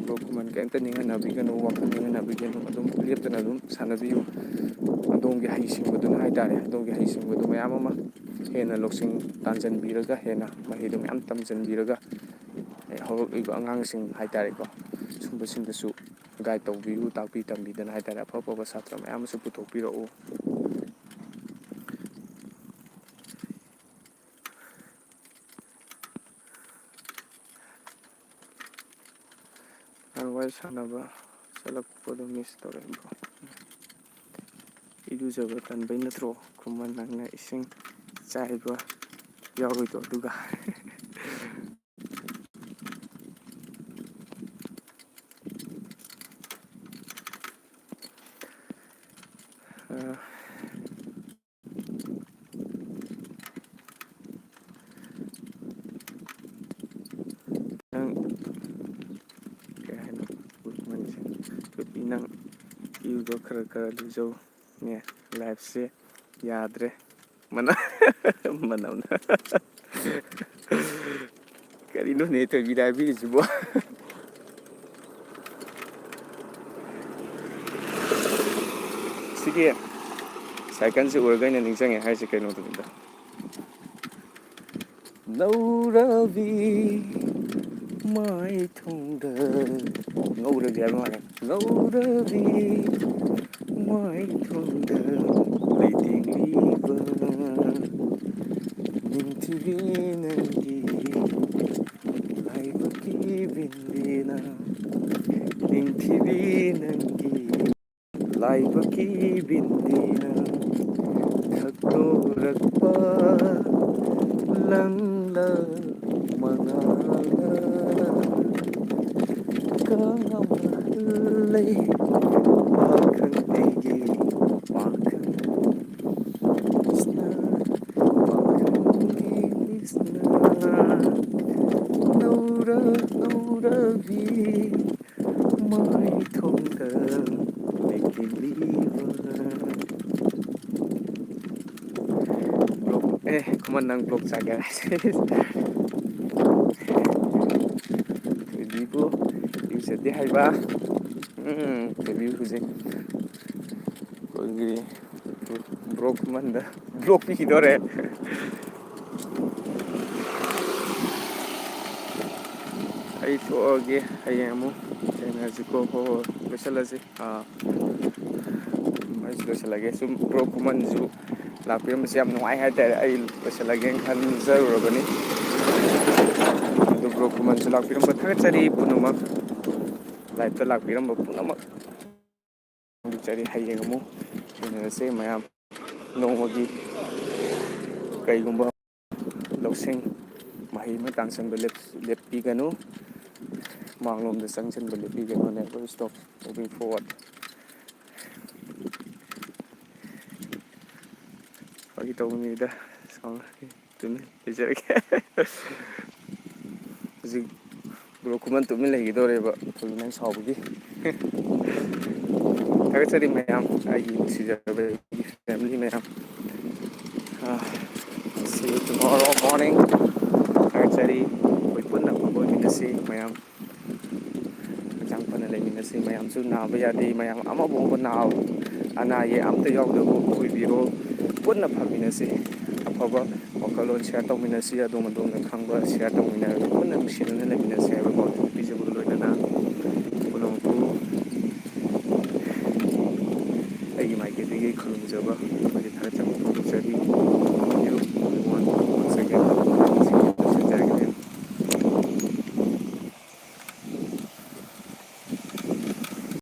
ꯒ꯭ꯔꯨꯞ ꯈꯨꯃꯟ ꯀꯩꯝꯇ ꯅꯤꯡꯍꯟꯅꯕꯤꯒꯅꯨ ꯋꯥꯈꯜ ꯅꯤꯡꯍꯟꯅꯕꯤꯒꯅꯨ ꯑꯗꯨꯝ ꯂꯦꯞꯇꯅ ꯑꯗꯨꯝ ꯁꯥꯟꯅꯕꯤꯌꯨ ꯑꯗꯣꯝꯒꯤ ꯍꯩꯁꯤꯡꯕꯗꯨꯅ ꯍꯥꯏꯇꯥꯔꯦ ꯑꯗꯣꯝꯒꯤ ꯍꯩꯁꯤꯡꯕꯗꯨ ꯃꯌꯥꯝ ꯑꯃ ꯍꯦꯟꯅ ꯂꯧꯁꯤꯡ ꯇꯥꯟꯁꯤꯟꯕꯤꯔꯒ ꯍꯦꯟꯅ ꯃꯍꯩꯗꯣ ꯃꯌꯥꯝ ꯇꯝꯁꯤꯟꯕꯤꯔꯒ ꯍꯧꯔꯛꯂꯤꯕ ꯑꯉꯥꯡꯁꯤꯡ ꯍꯥꯏꯇꯥꯔꯦꯀꯣ ꯁꯨꯝꯕꯁꯤꯡꯗꯁꯨ ꯒꯥꯏꯗ ꯇꯧꯕꯤꯌꯨ ꯇꯥꯛꯄꯤ ꯇꯝꯕꯤꯗꯅ ꯍꯥꯏꯇꯥꯔꯦ ꯑꯐ ꯑꯐꯕ ꯁꯥꯇ꯭ꯔ ꯃꯌꯥꯝ ꯑꯃꯁꯨ ꯄꯨꯊꯣꯛꯄꯤꯔꯛꯎ ꯋꯥꯔꯤ ꯁꯥꯟꯅꯕ ꯆꯠꯂꯛꯄꯗꯣ ꯃꯤꯁ ꯇꯧꯔꯛꯏꯕ꯭ꯔꯣ ꯏꯔꯨꯖꯕ ꯇꯟꯕꯩ ꯅꯠꯇ꯭ꯔꯣ ꯈꯨꯃꯟ ꯅꯪꯅ ꯏꯁꯤꯡ ꯆꯥꯏꯕ ꯌꯥꯎꯔꯣꯏꯗꯣ ꯑꯗꯨꯒ ꯅꯪ ꯀꯩ ꯍꯥꯏꯅꯣ ꯈꯨꯃꯟꯁꯦ ꯇꯣꯄꯤ ꯅꯪ ꯏꯌꯨꯗꯣ ꯈꯔ ꯈꯔ ꯂꯨꯖꯧꯅꯦ ꯂꯥꯏꯐꯁꯦ ꯌꯥꯗ꯭ꯔꯦ ꯃꯅꯝꯅ ꯀꯔꯤꯅꯣꯅꯦ ꯊꯣꯏꯕꯤꯅ ꯍꯥꯏꯕꯤꯔꯤꯁꯤꯕꯣ ꯁꯤꯒꯤ ꯁꯥꯏꯀꯜꯁꯦ ꯎꯔꯒ ꯑꯩꯅ ꯅꯤꯡꯁꯤꯡꯉꯦ ꯍꯥꯏꯔꯤꯁꯦ ꯀꯩꯅꯣꯗꯨꯅꯤꯗ ꯂꯧꯔꯕꯤ ꯃꯥꯏꯊꯣꯡꯗ ꯉꯧꯔꯕꯤ ꯍꯥꯏꯕ ꯃꯥꯜꯂꯦ ꯉꯧꯔꯕꯤ ꯃꯥꯏꯊꯣꯡꯗ ꯂꯩꯇꯦꯡꯂꯤꯕ ꯅꯤꯡꯊꯤꯕꯤ ꯅꯪꯒꯤ ꯂꯥꯏꯕꯛꯀꯤ ꯕꯤꯟꯗꯤꯅ ꯅꯤꯡꯊꯤꯕꯤ ꯅꯪꯒꯤ ꯂꯥꯏꯕꯛꯀꯤ ꯕꯤꯟꯗꯤꯅ ꯊꯛꯇꯣꯔꯛꯄ ꯂꯪꯂ ꯃꯉꯥꯜꯅ ꯀꯉꯝꯍꯜꯂꯦ ꯄꯥꯈꯪ ꯑꯩꯒꯤ ꯄꯥꯈꯪ ꯃꯤꯁꯅ ꯄꯥꯈꯪꯒꯤ ꯃꯤꯁꯅ ꯅꯧꯔꯕꯤ ꯃꯥꯏꯊꯣꯡꯗ ꯂꯩꯈꯤꯜꯂꯤꯕ ꯈꯨꯃꯟ ꯅꯪ ꯕ꯭ꯂꯣꯛ ꯆꯥꯒꯦ ꯊꯣꯏꯕꯤꯕꯨ ꯏꯔꯨꯖꯗꯦ ꯍꯥꯏꯕ ꯊꯣꯏꯕꯤ ꯍꯧꯖꯤꯛ ꯑꯩꯈꯣꯏꯒꯤ ꯕ꯭ꯔꯣ ꯈꯨꯃꯟꯗ ꯕ꯭ꯂꯣꯛ ꯄꯤꯈꯤꯗꯣꯔꯦ ꯑꯩ ꯊꯣꯛꯑꯒꯦ ꯍꯌꯦꯡ ꯑꯃꯨꯛ ꯊꯦꯡꯅꯔꯁꯤꯀꯣ ꯍꯣꯏ ꯍꯣꯏ ꯂꯣꯏꯁꯤꯜꯂꯁꯤ ꯑꯩꯁꯨ ꯂꯣꯏꯁꯤꯜꯂꯒꯦ ꯁꯨꯝ ꯕ꯭ꯔꯣ ꯈꯨꯃꯟꯁꯨ ꯂꯥꯛꯄꯤꯔꯝꯕꯁꯦ ꯌꯥꯝ ꯅꯨꯡꯉꯥꯏ ꯍꯥꯏꯇꯥꯔꯦ ꯑꯩ ꯂꯣꯏꯁꯤꯜꯂꯒꯦꯅ ꯈꯟꯖꯔꯨꯔꯕꯅꯤ ꯑꯗꯨ ꯕ꯭ꯔꯣ ꯈꯨꯃꯟꯁꯨ ꯂꯥꯛꯄꯤꯔꯝꯕ ꯊꯥꯒꯠꯆꯔꯤ ꯄꯨꯝꯅꯃꯛ ꯂꯥꯏꯚꯇ ꯂꯥꯛꯄꯤꯔꯝꯕ ꯄꯨꯝꯅꯃꯛ ꯐꯣꯡꯗꯣꯛꯆꯔꯤ ꯍꯌꯦꯡ ꯑꯃꯨꯛ ꯊꯦꯡꯅꯔꯁꯦ ꯃꯌꯥꯝ ꯅꯣꯡꯃꯒꯤ ꯀꯩꯒꯨꯝꯕ ꯂꯧꯁꯤꯡ ꯃꯍꯩ ꯑꯃ ꯇꯥꯟꯁꯤꯟꯕ ꯂꯦꯞꯄꯤꯒꯅꯨ ꯃꯥꯡꯂꯣꯝꯗ ꯆꯪꯁꯤꯟꯕ ꯂꯦꯞꯄꯤꯒꯅꯨ ꯅꯦꯚꯔ ꯁ꯭ꯇꯣꯞ ꯃꯨꯚꯤꯡ ꯐꯣꯔꯋꯥꯔꯗ ꯐꯥꯒꯤ ꯇꯧꯕꯅꯤꯗ ꯇꯨꯃꯤꯟ ꯂꯩꯖꯔꯒꯦ ꯍꯧꯖꯤꯛ ꯕ꯭ꯔꯣ ꯈꯨꯃꯟ ꯇꯨꯃꯤꯟ ꯂꯩꯈꯤꯗꯧꯔꯦꯕ ꯑꯩꯈꯣꯏꯒꯤ ꯅꯪ ꯁꯥꯎꯕꯒꯤ ꯊꯥꯒꯠꯆꯔꯤ ꯃꯌꯥꯝ ꯑꯩꯒꯤ ꯅꯨꯡꯁꯤꯖꯔꯕ ꯑꯩꯒꯤ ꯐꯦꯃꯤꯂꯤ ꯃꯌꯥꯝ see you tomorrow morning ꯊꯥꯒꯠꯆꯔꯤ ꯑꯩꯈꯣꯏ ꯄꯨꯟꯅ ꯑꯐꯕ ꯑꯣꯏꯃꯤꯟꯅꯁꯤ ꯃꯌꯥꯝ ꯍꯛꯆꯥꯡ ꯐꯅ ꯂꯩꯃꯤꯟꯅꯁꯤ ꯃꯌꯥꯝꯁꯨ ꯅꯥꯕ ꯌꯥꯗꯦ ꯃꯌꯥꯝ ꯑꯃꯕꯨ ꯑꯅꯥ ꯑꯌꯦꯛ ꯑꯝꯇ ꯌꯥꯎꯗꯕ ꯑꯣꯏꯕꯤꯔꯣ ꯄꯨꯟꯅ ꯐꯃꯤꯟꯅꯁꯤ ꯑꯐꯕ ꯋꯥꯈꯜꯂꯣꯟ ꯁꯤꯌꯥꯔ ꯇꯧꯃꯤꯟꯅꯁꯤ ꯑꯗꯣꯝ ꯑꯗꯣꯝꯅ ꯈꯪꯕ ꯁꯤꯌꯥꯔ ꯇꯧꯃꯤꯟꯅꯔꯒ ꯄꯨꯟꯅ ꯅꯨꯡꯁꯤꯅꯅ ꯂꯩꯃꯤꯟꯅꯁꯤ ꯍꯥꯏꯕ ꯄꯥꯎꯖꯦꯜ ꯄꯤꯖꯕꯒ ꯂꯣꯏꯅꯅ ꯄꯨꯝꯅꯃꯛꯄꯨ ꯑꯩꯒꯤ ꯃꯥꯏꯀꯩꯗꯒꯤ ꯈꯨꯔꯨꯝꯖꯕ ꯑꯃꯗꯤ ꯊꯥꯒꯠꯆꯕ ꯐꯣꯡꯗꯣꯛꯆꯔꯤ